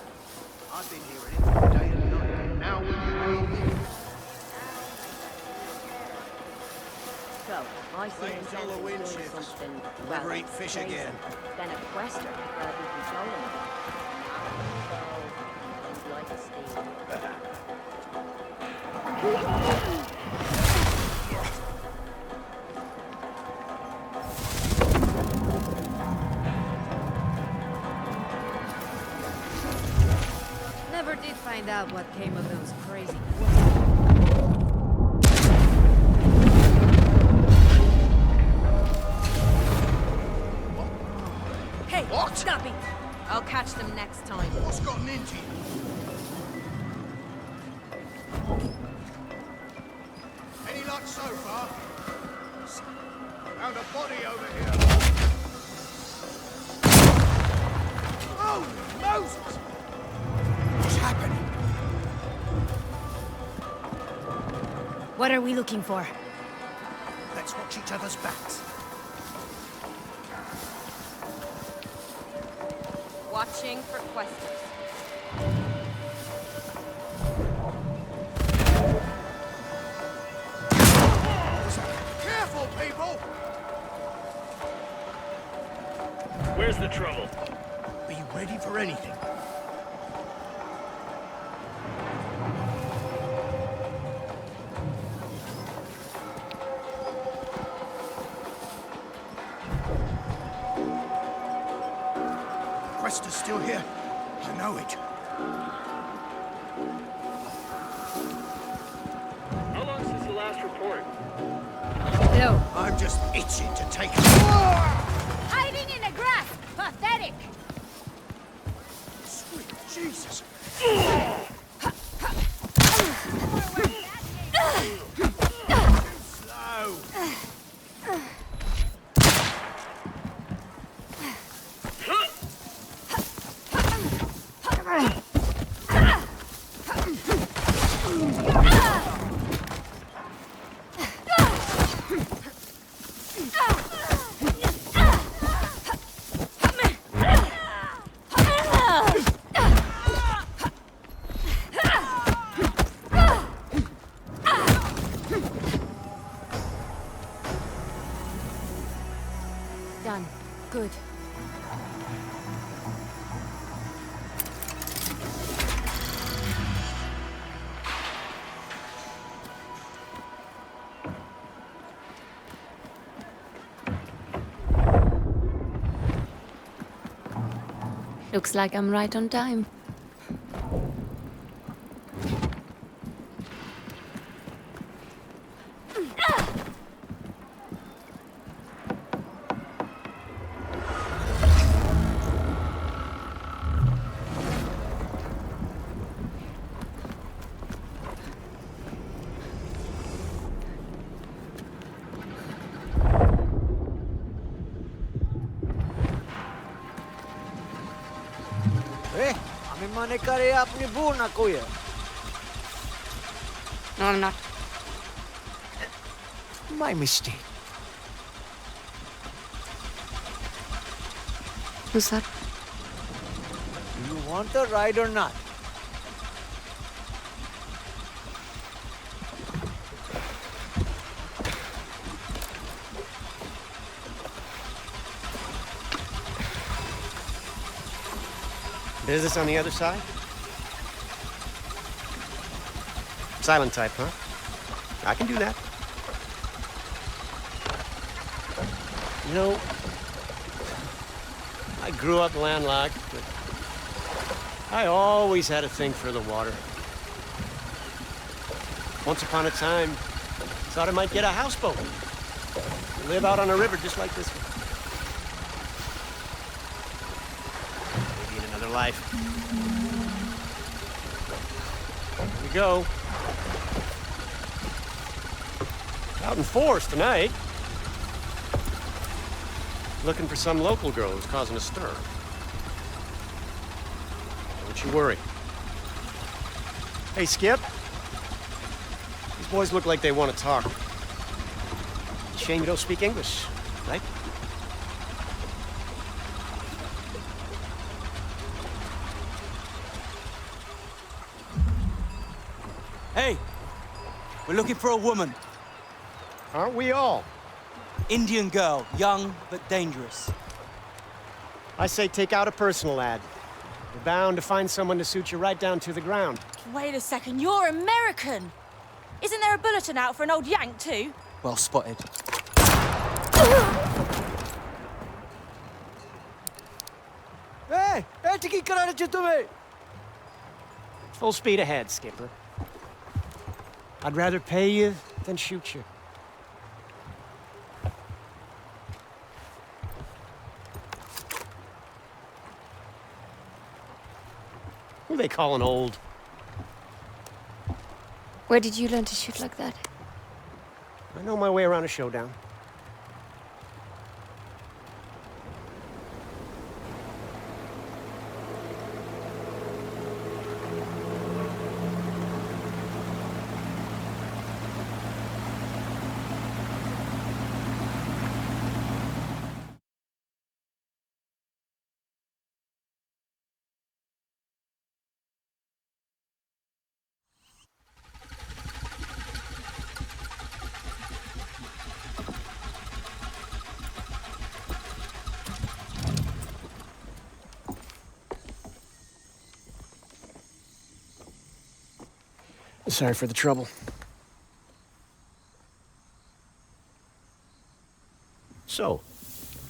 I've been hearing it all day and night. Now will you believe it? So, I see Wait until the wind shifts. something. Never eat fish crazy. again. Then a quester that'll be controlling it. So, things like a steam. find out what came of those crazy... Hey, what? Stop it! I'll catch them next time. What's gotten into you? Any luck so far? Found a body over here. Oh, Moses! What's happening? What are we looking for? Let's watch each other's backs. Watching for questions. Careful, people! Where's the trouble? Be ready for anything. Quester's still here. I know it. How long since the last report? No. I'm just itching to take Hiding in the grass! Pathetic! Sweet Jesus! Slow! Done. Good. Looks like I'm right on time. Mane kare apni boo na koi hai. No, I'm not. My mistake. Who's that? Do you want a ride or not? Business on the other side? Silent type, huh? I can do that. You know, I grew up landlocked, but I always had a thing for the water. Once upon a time, thought I might get a houseboat. Live out on a river just like this one. Maybe in another life. Here we go. Out in force tonight. Looking for some local girl who's causing a stir. Don't you worry. Hey, Skip. These boys look like they want to talk. Shame you don't speak English, right? Hey, we're looking for a woman. Aren't we all? Indian girl, young but dangerous. I say take out a personal ad. You're bound to find someone to suit you right down to the ground. Wait a second, you're American! Isn't there a bulletin out for an old Yank too? Well spotted. Hey, hey, tiki karana chu tumhe. Full speed ahead, Skipper. I'd rather pay you than shoot you. Who they calling old? Where did you learn to shoot like that? I know my way around a showdown. Sorry for the trouble. So,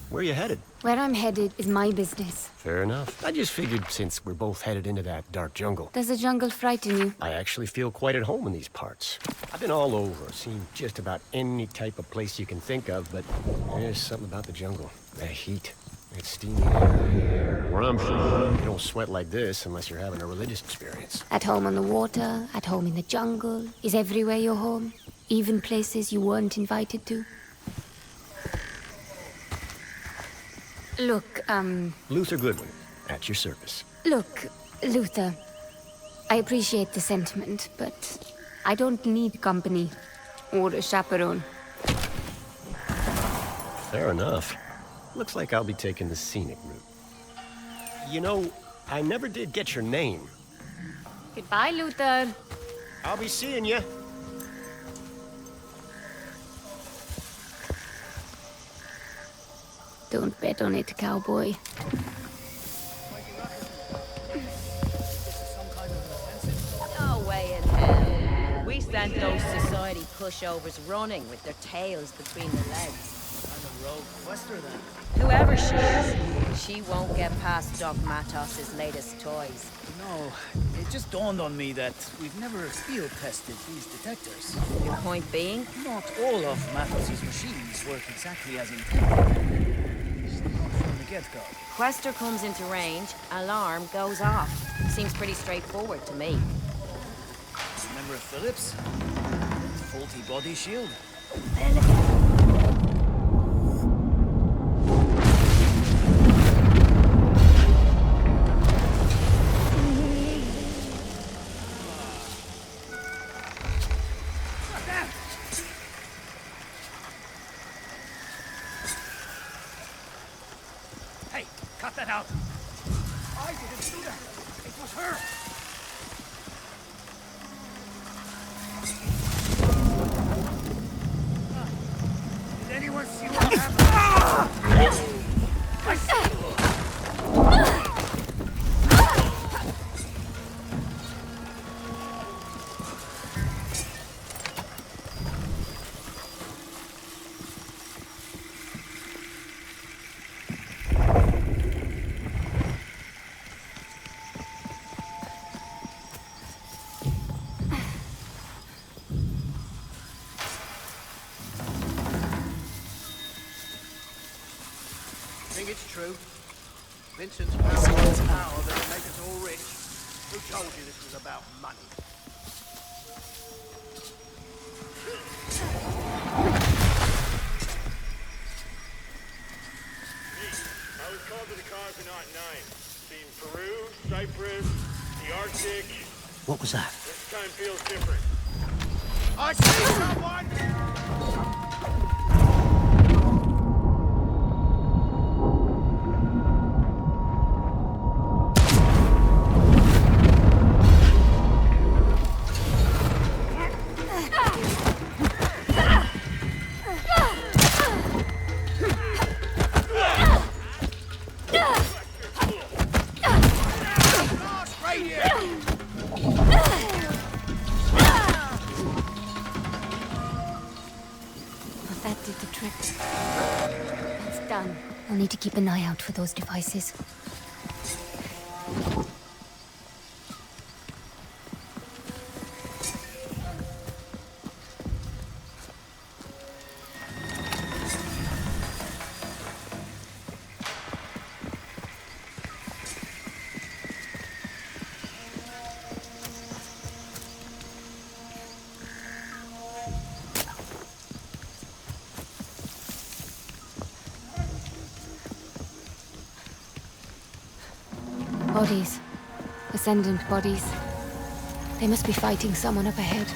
where are you headed? Where I'm headed is my business. Fair enough. I just figured since we're both headed into that dark jungle. Does the jungle frighten you? I actually feel quite at home in these parts. I've been all over, seen just about any type of place you can think of, but there's something about the jungle. The heat. It's steamy air. Where I'm from, you don't sweat like this unless you're having a religious experience. At home on the water, at home in the jungle. Is everywhere your home? Even places you weren't invited to? Look, Luther Goodwin, at your service. Look, Luther. I appreciate the sentiment, but I don't need company. Or a chaperone. Fair enough. Looks like I'll be taking the scenic route. You know, I never did get your name. Goodbye, Luther. I'll be seeing you. Don't bet on it, cowboy. No way in hell. We sent those society pushovers running with their tails between their legs. I'm a rogue quester then. Whoever she is, she won't get past Doc Matos's latest toys. No, it just dawned on me that we've never field tested these detectors. Your point being? Not all of Matos's machines work exactly as intended. At least not from the get-go. Quester comes into range, alarm goes off. Seems pretty straightforward to me. Remember Phillips? Faulty body shield? Hey, cut that out! I didn't do that! It was her! Did anyone see what happened? I see! Think it's true? Vincent's power is power that'll make us all rich. Who told you this was about money? I was called to the confront 9. Seen Peru, Cyprus, the Arctic. What was that? This time feels different. I see someone! That did the trick. It's done. I'll need to keep an eye out for those devices. Bodies. Ascendant bodies. They must be fighting someone up ahead.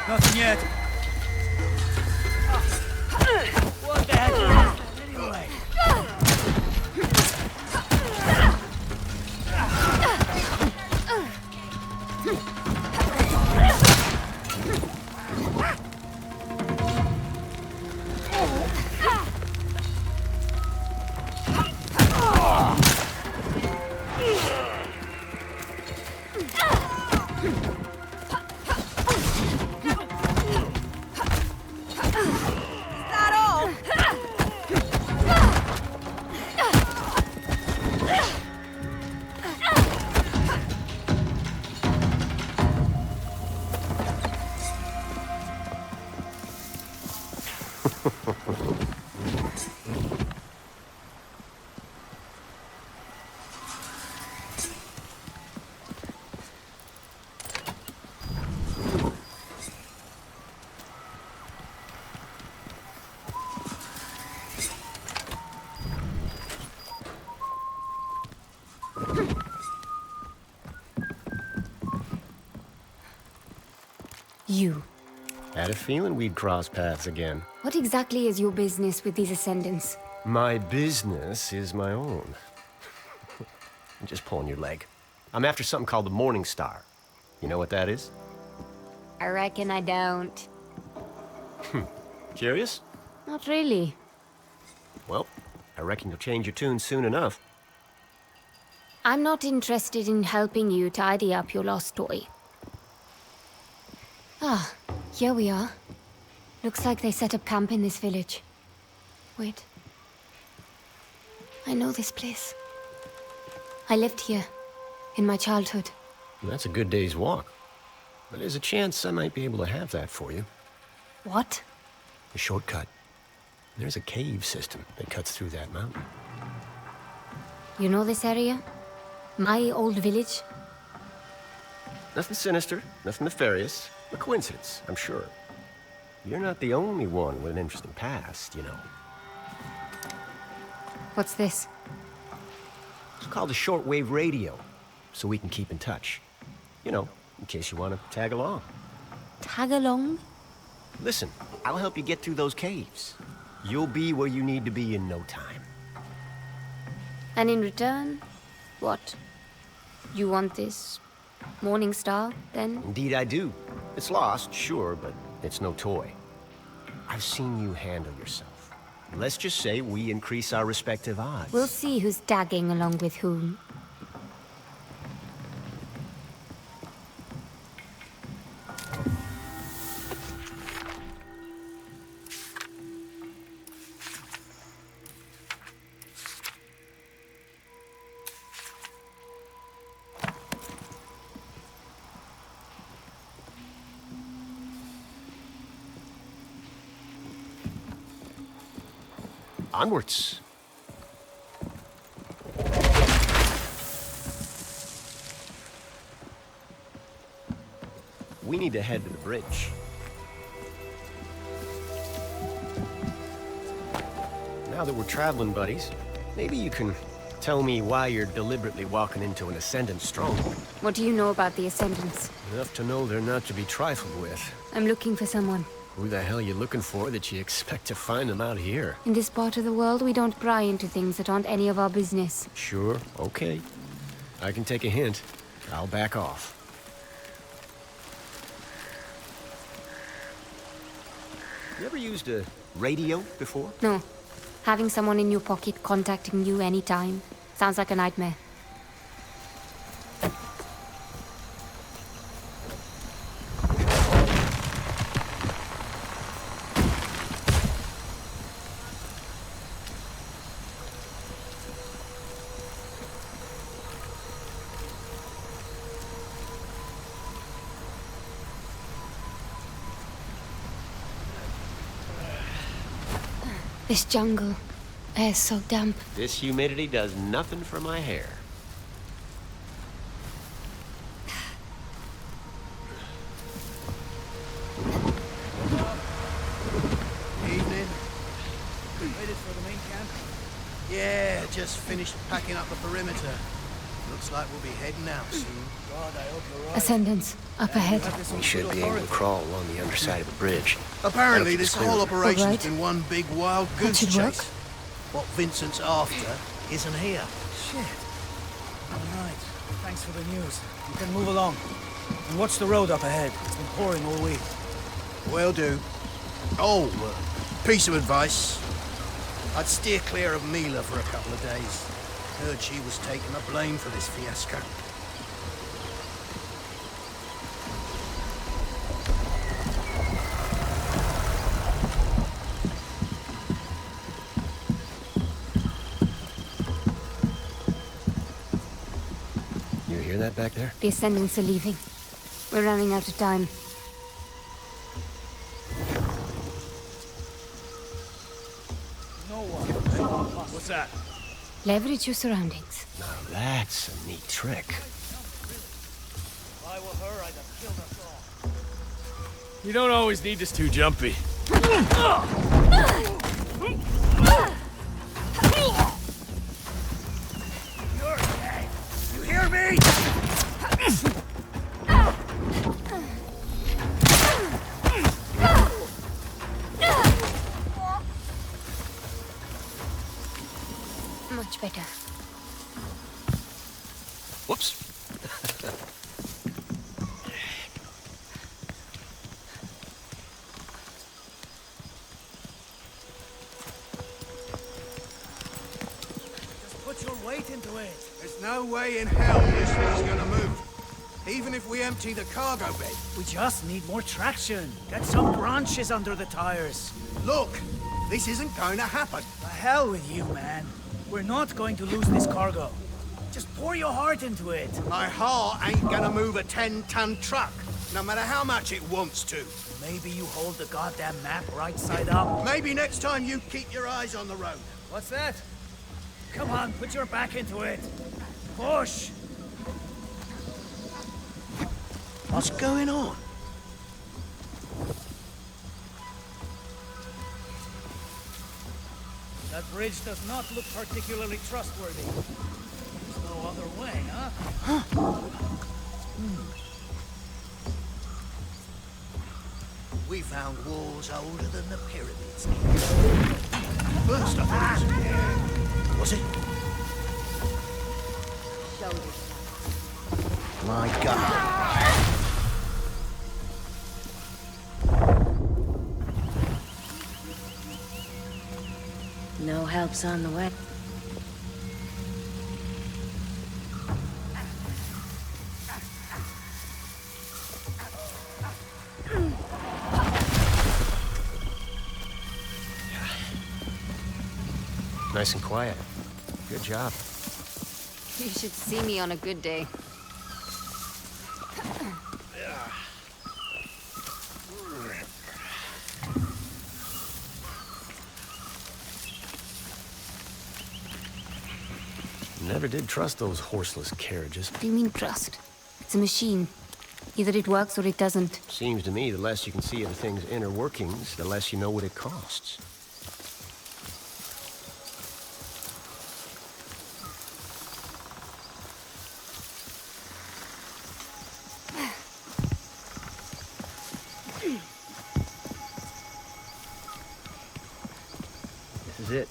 Nothing yet. What the heck is that anyway? You. Had a feeling we'd cross paths again. What exactly is your business with these Ascendants? My business is my own. I'm just pulling your leg. I'm after something called the Morning Star. You know what that is? I reckon I don't. Curious? Not really. Well, I reckon you'll change your tune soon enough. I'm not interested in helping you tidy up your lost toy. Ah, here we are. Looks like they set up camp in this village. Wait. I know this place. I lived here, in my childhood. That's a good day's walk. But there's a chance I might be able to have that for you. What? A shortcut. There's a cave system that cuts through that mountain. You know this area? My old village? Nothing sinister, nothing nefarious. A coincidence, I'm sure. You're not the only one with an interesting past, you know. What's this? It's called a shortwave radio, so we can keep in touch. You know, in case you want to tag along. Tag along? Listen, I'll help you get through those caves. You'll be where you need to be in no time. And in return, what? You want this Morning Star, then? Indeed I do. It's lost, sure, but it's no toy. I've seen you handle yourself. Let's just say we increase our respective odds. We'll see who's tagging along with whom. Onwards. We need to head to the bridge. Now that we're traveling buddies, maybe you can tell me why you're deliberately walking into an Ascendant stronghold. What do you know about the Ascendants? Enough to know they're not to be trifled with. I'm looking for someone. Who the hell you looking for that you expect to find them out here? In this part of the world, we don't pry into things that aren't any of our business. Sure, okay. I can take a hint. I'll back off. You ever used a radio before? No. Having someone in your pocket contacting you anytime sounds like a nightmare. This jungle, air's so damp. This humidity does nothing for my hair. Evening. Waited for the main camp? Yeah, just finished packing up the perimeter. Looks like we'll be heading out soon. God, I hope you're right. Ascendants, up ahead. We should be able to crawl along the underside of the bridge. Apparently, this whole operation's All right. been one big wild goose should work. chase. What Vincent's after isn't here. Shit. All right. Thanks for the news. You can move along. And watch the road up ahead. It's been pouring all week. Will do. Oh, piece of advice. I'd steer clear of Mila for a couple of days. Heard she was taking the blame for this fiasco. You hear that back there? The Ascendants are leaving. We're running out of time. No one. What's that? Leverage your surroundings. Now that's a neat trick. If I were her, I'd have killed us all. You don't always need this too jumpy. You're dead. You hear me? Much better. Whoops. Just put your weight into it. There's no way in hell this thing's gonna move. Even if we empty the cargo bay. We just need more traction. Get some branches under the tires. Look, this isn't going to happen. The hell with you, man. We're not going to lose this cargo. Just pour your heart into it. My heart ain't gonna move a 10-ton truck, no matter how much it wants to. Maybe you hold the goddamn map right side up. Maybe next time you keep your eyes on the road. What's that? Come on, put your back into it. Push! What's going on? That bridge does not look particularly trustworthy. There's no other way, huh? We found walls older than the pyramids. First, I thought it was it? My God. No help's on the way. Nice and quiet. Good job. You should see me on a good day. Never did trust those horseless carriages. What do you mean trust? It's a machine. Either it works or it doesn't. Seems to me the less you can see of the thing's inner workings, the less you know what it costs. is it.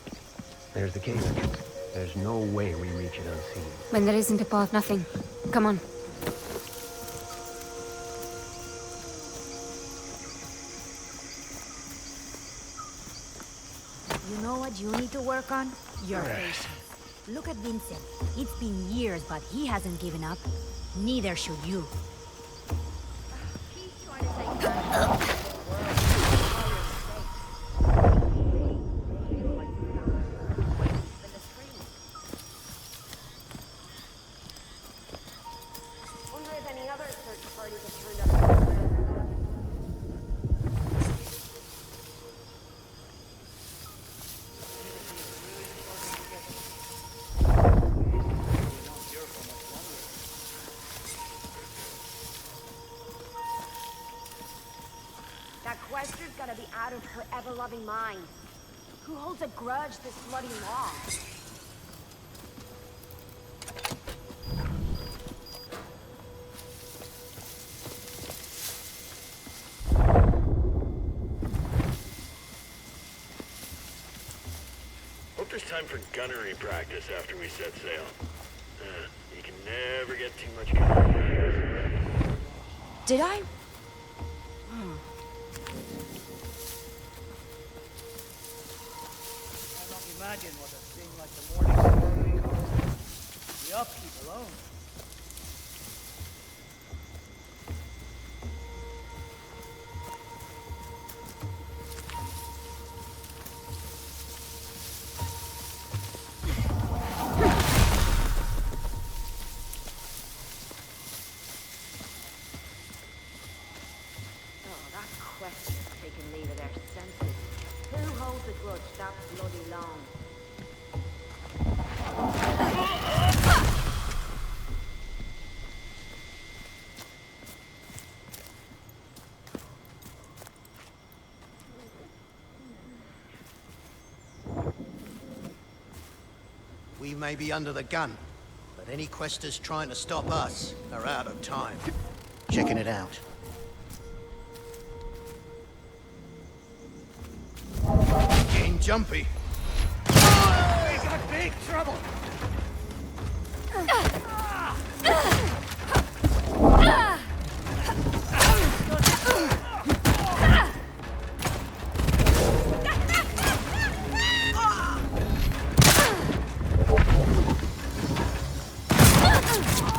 There's the cave entrance. There's no way we reach it unseen. When there isn't a path, nothing. Come on. You know what you need to work on? Your patience. Look at Vincent. It's been years, but he hasn't given up. Neither should you. That quester's gotta be out of her ever-loving mind. Who holds a grudge this bloody long? Hope there's time for gunnery practice after we set sail. You can never get too much gunnery practice. Did I? Imagine what a thing like the morning costs. The upkeep alone. Oh, that quester's taking leave of their senses. Who holds a grudge that bloody long? We may be under the gun, but any questers trying to stop us are out of time. Checking it out. Getting jumpy. Oh, we got big trouble!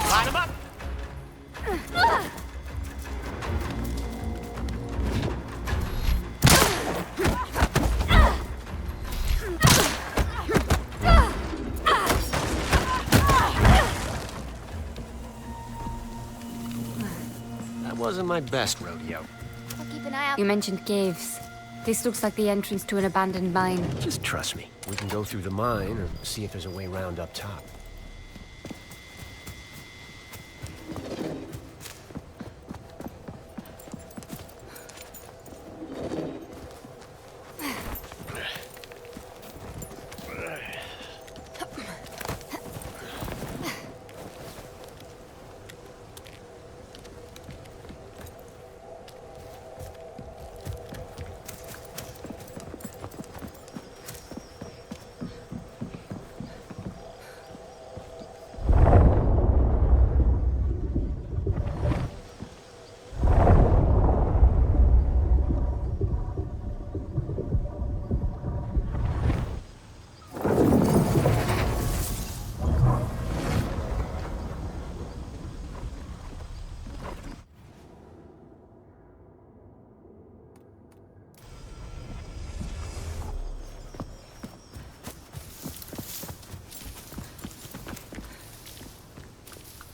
Line 'em up! That wasn't my best rodeo. I'll keep an eye out. You mentioned caves. This looks like the entrance to an abandoned mine. Just trust me. We can go through the mine or see if there's a way round up top.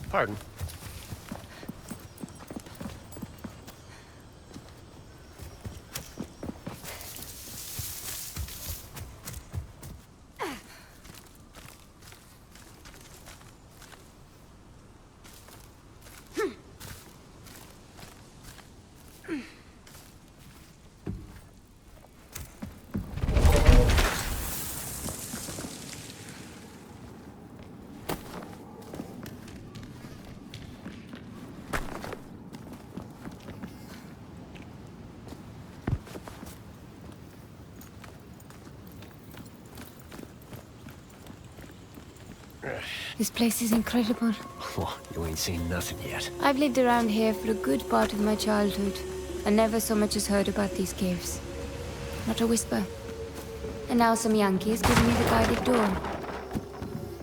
Pardon? This place is incredible. Oh, you ain't seen nothing yet. I've lived around here for a good part of my childhood, and never so much as heard about these caves. Not a whisper. And now some Yankee is giving me the guided tour.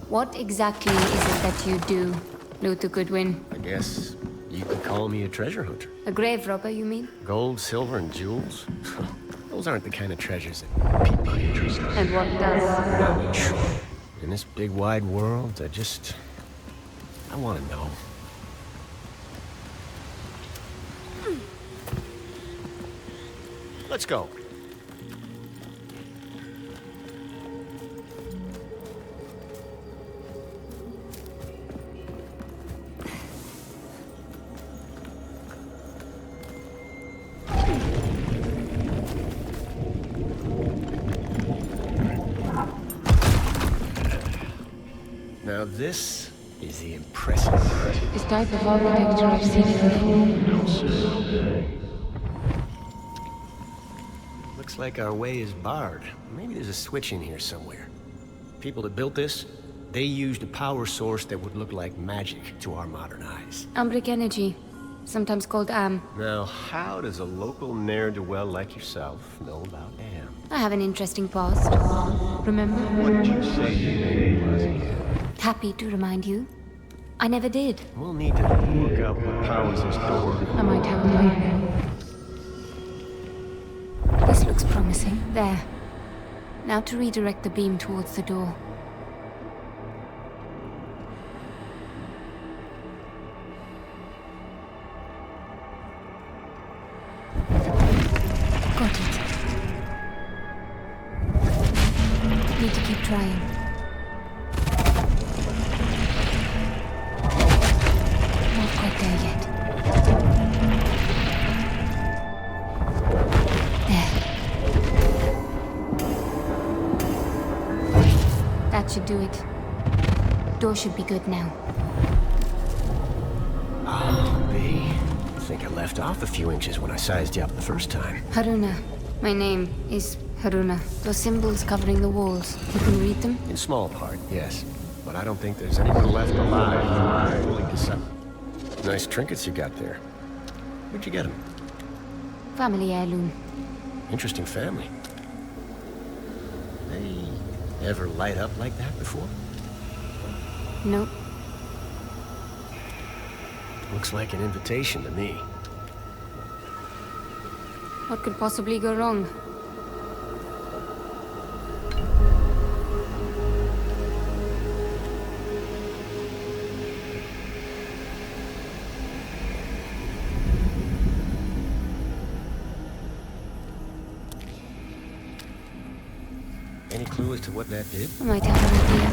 What exactly is it that you do, Luther Goodwin? I guess you could call me a treasure hunter. A grave robber, you mean? Gold, silver, and jewels? Those aren't the kind of treasures that pique my interest. And what does? In this big wide world, I want to know. Let's go. Now this is the impressive part. This type of architecture I've seen before. Looks like our way is barred. Maybe there's a switch in here somewhere. People that built this, they used a power source that would look like magic to our modern eyes. Ambric energy, sometimes called AM. Now, how does a local ne'er-do-well like yourself know about AM? I have an interesting past. Remember? What did you say your name was again? Happy to remind you. I never did. We'll need to work out what powers this door. I might have a later. This looks promising. There. Now to redirect the beam towards the door. Got it. Need to keep trying. Not quite there yet. That should do it. Door should be good now. Oh, B. I think I left off a few inches when I sized you up the first time. Haroona. My name is Haroona. Those symbols covering the walls. You can read them? In small part, yes. But I don't think there's anyone left alive fully decide. Nice trinkets you got there. Where'd you get them? Family heirloom. Interesting family. They ever light up like that before? Nope. Looks like an invitation to me. What could possibly go wrong? Any clue as to what that did? I might have an idea.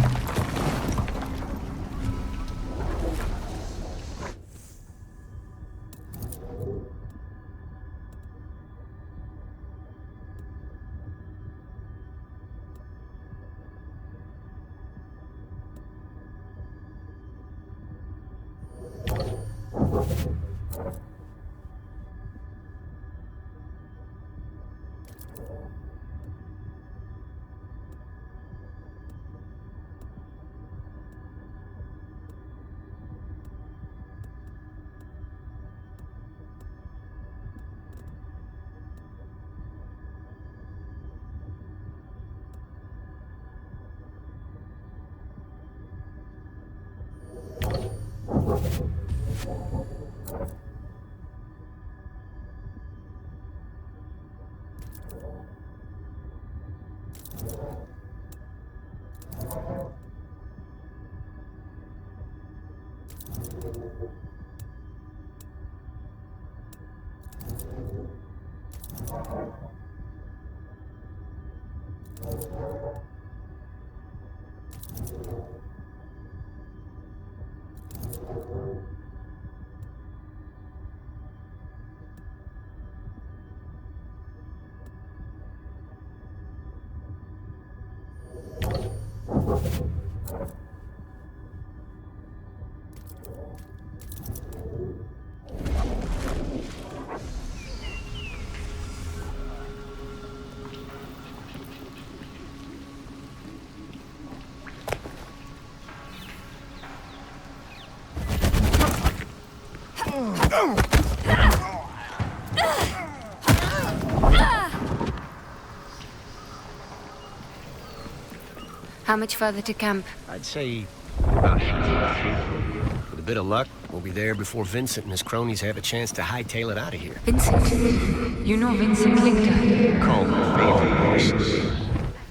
How much further to camp? I'd say about half. With a bit of luck, we'll be there before Vincent and his cronies have a chance to hightail it out of here. Vincent? You know Vincent Lichter? Call me favorite.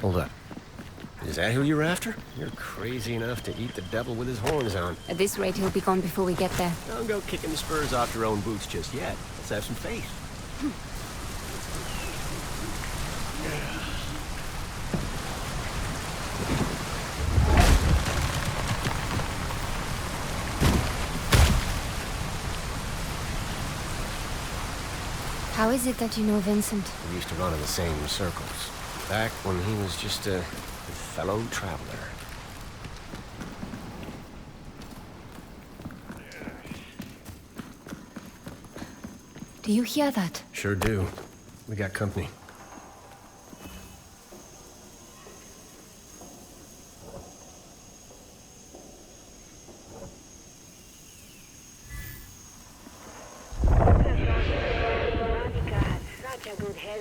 Hold up. Is that who you're after? You're crazy enough to eat the devil with his horns on. At this rate, he'll be gone before we get there. Don't go kicking the spurs off your own boots just yet. Let's have some faith. How is it that you know Vincent? We used to run in the same circles. Back when he was just a fellow traveler. Do you hear that? Sure do. We got company.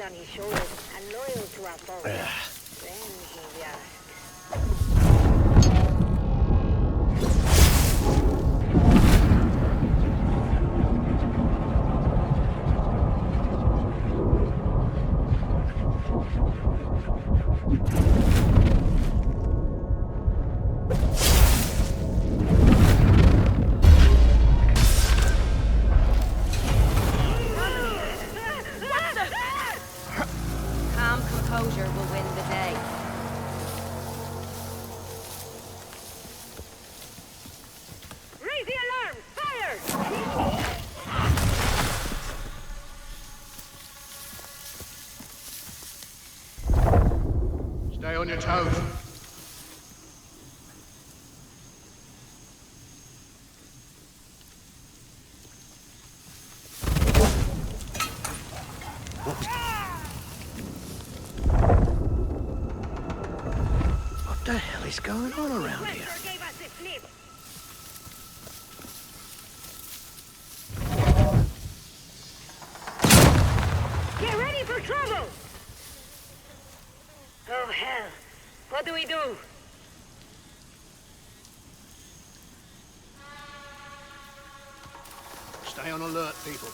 On his shoulders and loyal to our folks. Then he Stay on your toes. What the hell is going on around here? Get ready for trouble! Oh, hell. What do we do? Stay on alert, people.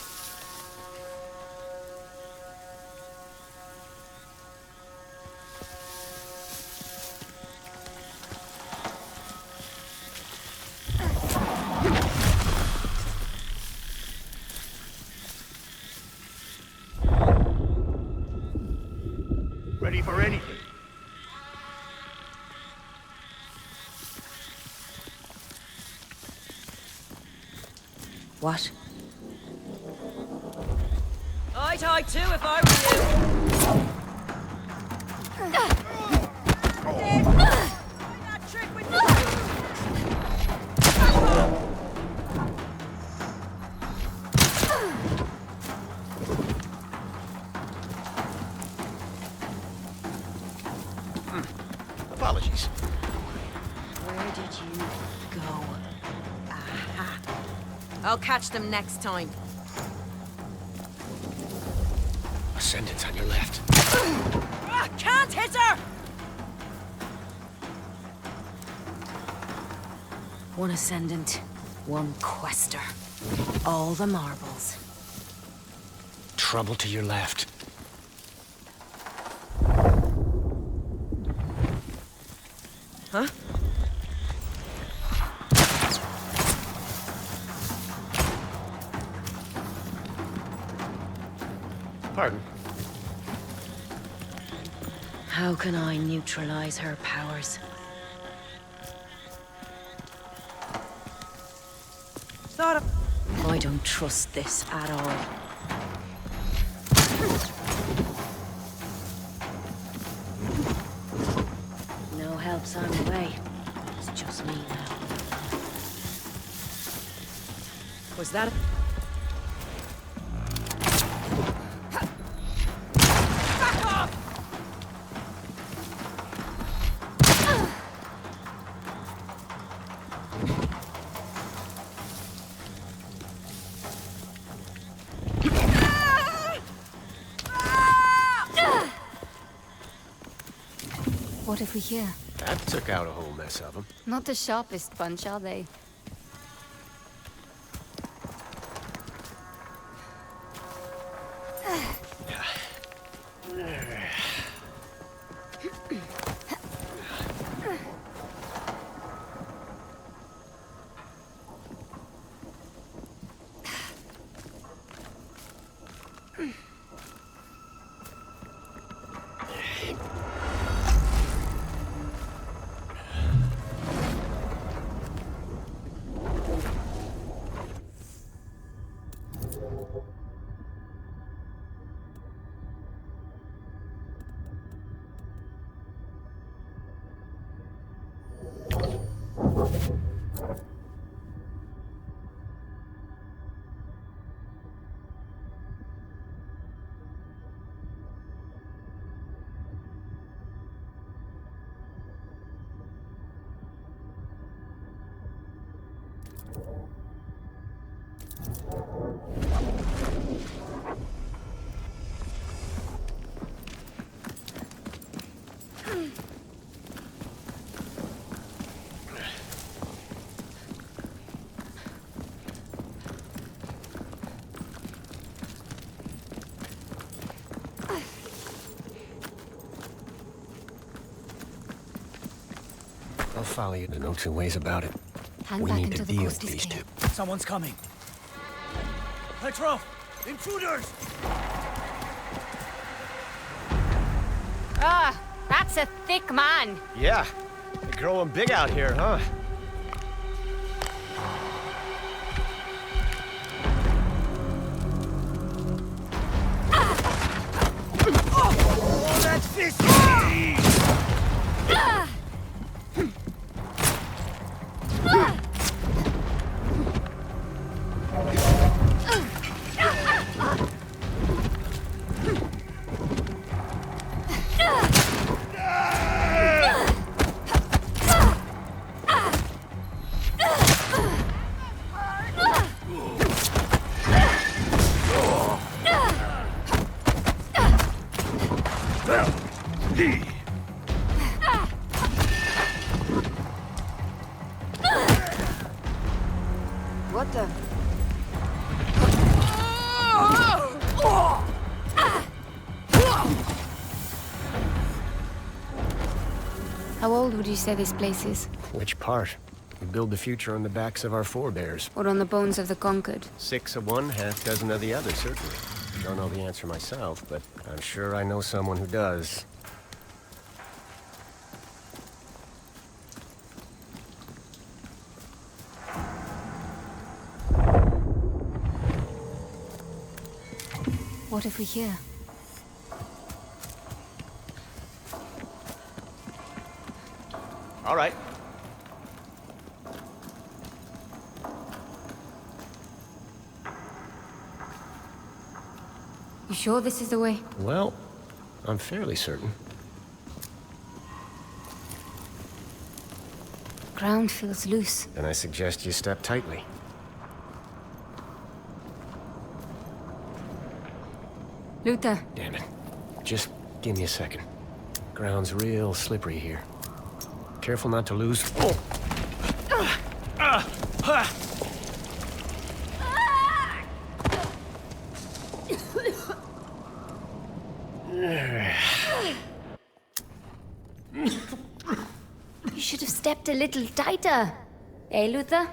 Ready for anything. What? I'd hide too if I were you. Apologies. Where did you go? Aha. I'll catch them next time. Ascendant's on your left. Can't hit her! One ascendant, one quester. All the marbles. Trouble to your left. Huh? Pardon? How can I neutralize her powers? I don't trust this at all. No help's on the way. It's just me now. Was that a... Back off! What have we here? That took out a whole mess of them. Not the sharpest bunch, are they? I'll follow you. There's no two ways about it. Hang We back need until to the deal coast with is these clear. two. Someone's coming. Petrov! Intruders! Ah, that's a thick man. Yeah, they're growing big out here, huh? Oh, that fist! What the? How old would you say this place is? Which part? We build the future on the backs of our forebears. Or on the bones of the conquered? 6 of one, half dozen of the other, certainly. Don't know the answer myself, but I'm sure I know someone who does. What if we hear? All right. You sure this is the way? Well, I'm fairly certain. Ground feels loose. Then I suggest you step tightly. Luther. Damn it. Just give me a second. Ground's real slippery here. Careful not to lose. Oh. You should have stepped a little tighter. Eh, Luther?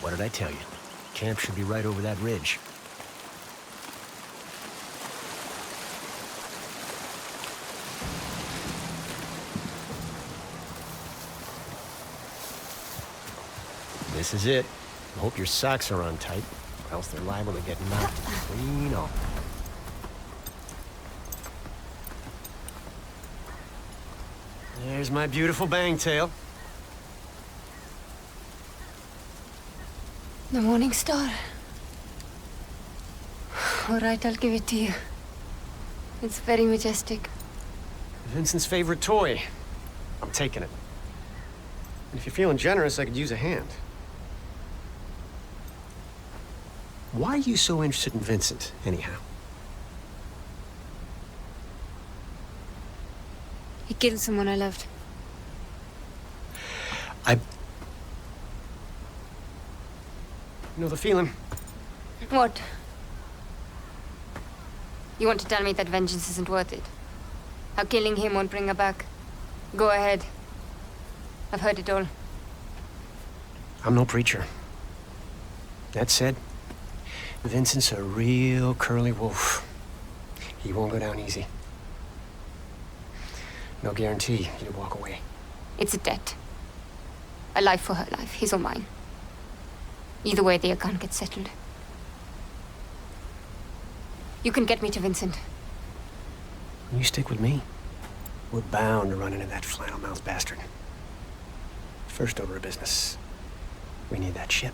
What did I tell you? Camp should be right over that ridge. This is it. I hope your socks are on tight, or else they're liable to get knocked clean off. There's my beautiful bangtail. The Morning Star. All right, I'll give it to you. It's very majestic. Vincent's favorite toy. I'm taking it. And if you're feeling generous, I could use a hand. Why are you so interested in Vincent, anyhow? He killed someone I loved. You know the feeling? What? You want to tell me that vengeance isn't worth it? How killing him won't bring her back? Go ahead. I've heard it all. I'm no preacher. That said, Vincent's a real curly wolf. He won't go down easy. No guarantee he'd walk away. It's a debt. A life for her life, his or mine. Either way, the account gets settled. You can get me to Vincent. You stick with me. We're bound to run into that flannel-mouthed bastard. First order of business. We need that ship.